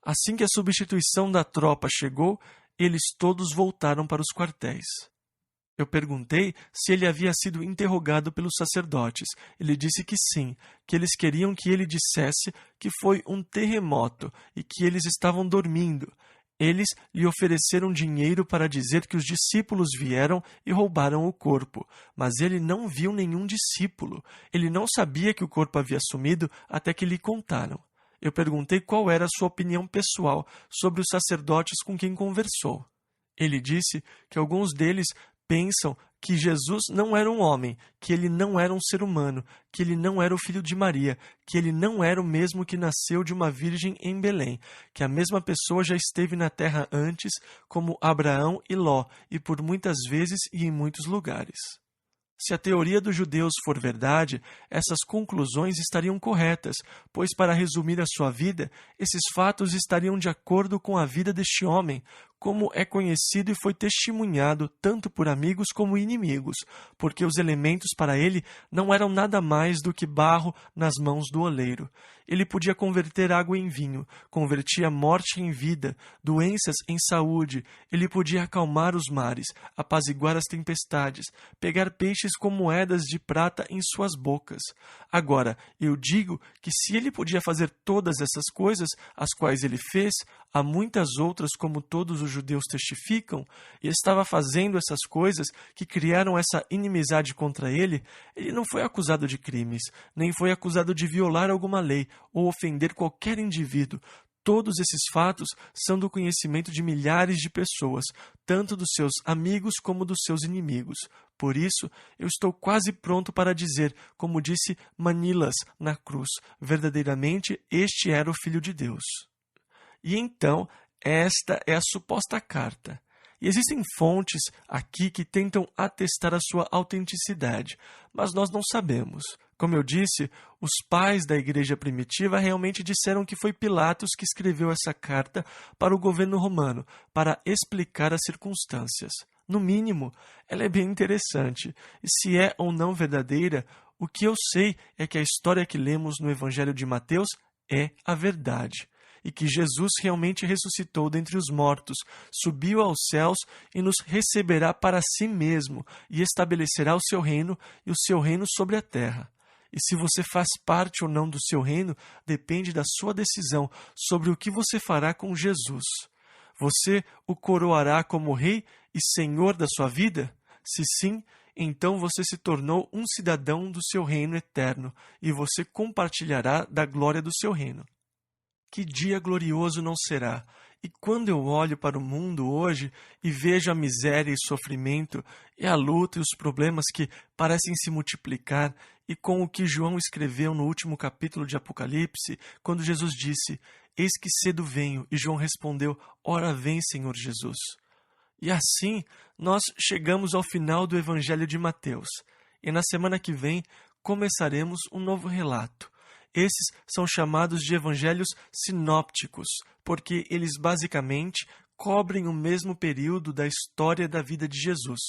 Assim que a substituição da tropa chegou, eles todos voltaram para os quartéis. Eu perguntei se ele havia sido interrogado pelos sacerdotes. Ele disse que sim, que eles queriam que ele dissesse que foi um terremoto e que eles estavam dormindo. Eles lhe ofereceram dinheiro para dizer que os discípulos vieram e roubaram o corpo, mas ele não viu nenhum discípulo. Ele não sabia que o corpo havia sumido até que lhe contaram. Eu perguntei qual era a sua opinião pessoal sobre os sacerdotes com quem conversou. Ele disse que alguns deles pensam que Jesus não era um homem, que ele não era um ser humano, que ele não era o filho de Maria, que ele não era o mesmo que nasceu de uma virgem em Belém, que a mesma pessoa já esteve na terra antes, como Abraão e Ló, e por muitas vezes e em muitos lugares. Se a teoria dos judeus for verdade, essas conclusões estariam corretas, pois, para resumir a sua vida, esses fatos estariam de acordo com a vida deste homem, como é conhecido e foi testemunhado tanto por amigos como inimigos, porque os elementos para ele não eram nada mais do que barro nas mãos do oleiro. Ele podia converter água em vinho, convertia morte em vida, doenças em saúde, ele podia acalmar os mares, apaziguar as tempestades, pegar peixes com moedas de prata em suas bocas. Agora, eu digo que se ele podia fazer todas essas coisas, as quais ele fez, há muitas outras, como todos os judeus testificam, e estava fazendo essas coisas que criaram essa inimizade contra ele. Ele não foi acusado de crimes, nem foi acusado de violar alguma lei ou ofender qualquer indivíduo. Todos esses fatos são do conhecimento de milhares de pessoas, tanto dos seus amigos como dos seus inimigos. Por isso, eu estou quase pronto para dizer, como disse Manilas na cruz, verdadeiramente este era o Filho de Deus. E então, esta é a suposta carta. E existem fontes aqui que tentam atestar a sua autenticidade, mas nós não sabemos. Como eu disse, os pais da igreja primitiva realmente disseram que foi Pilatos que escreveu essa carta para o governo romano, para explicar as circunstâncias. No mínimo, ela é bem interessante, e se é ou não verdadeira, o que eu sei é que a história que lemos no Evangelho de Mateus é a verdade, e que Jesus realmente ressuscitou dentre os mortos, subiu aos céus e nos receberá para si mesmo, e estabelecerá o seu reino e o seu reino sobre a terra. E se você faz parte ou não do seu reino, depende da sua decisão sobre o que você fará com Jesus. Você o coroará como rei e senhor da sua vida? Se sim, então você se tornou um cidadão do seu reino eterno, e você compartilhará da glória do seu reino. Que dia glorioso não será! E quando eu olho para o mundo hoje e vejo a miséria e sofrimento, e a luta e os problemas que parecem se multiplicar, e com o que João escreveu no último capítulo de Apocalipse, quando Jesus disse, "Eis que cedo venho", e João respondeu, "Ora vem, Senhor Jesus". E assim, nós chegamos ao final do Evangelho de Mateus. e na semana que vem começaremos um novo relato. Esses são chamados de evangelhos sinópticos, porque eles basicamente cobrem o mesmo período da história da vida de Jesus,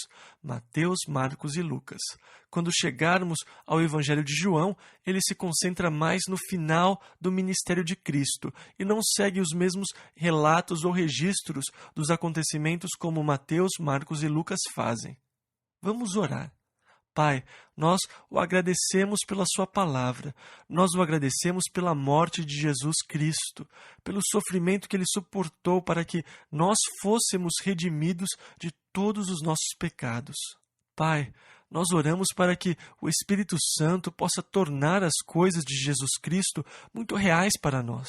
Mateus, Marcos e Lucas. Quando chegarmos ao Evangelho de João, ele se concentra mais no final do ministério de Cristo e não segue os mesmos relatos ou registros dos acontecimentos como Mateus, Marcos e Lucas fazem. Vamos orar. Pai, nós o agradecemos pela sua palavra, nós o agradecemos pela morte de Jesus Cristo, pelo sofrimento que ele suportou para que nós fôssemos redimidos de todos os nossos pecados. Pai, nós oramos para que o Espírito Santo possa tornar as coisas de Jesus Cristo muito reais para nós.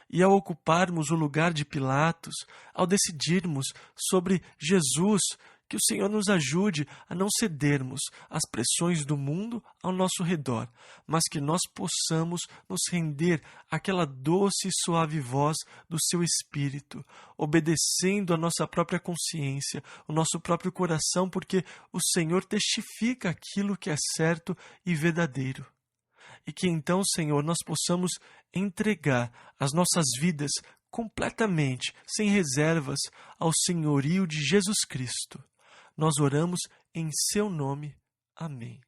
E ao ocuparmos o lugar de Pilatos, ao decidirmos sobre Jesus, que o Senhor nos ajude a não cedermos às pressões do mundo ao nosso redor, mas que nós possamos nos render àquela doce e suave voz do Seu Espírito, obedecendo a nossa própria consciência, o nosso próprio coração, porque o Senhor testifica aquilo que é certo e verdadeiro. E que então, Senhor, nós possamos entregar as nossas vidas completamente, sem reservas, ao senhorio de Jesus Cristo. Nós oramos em seu nome. Amém.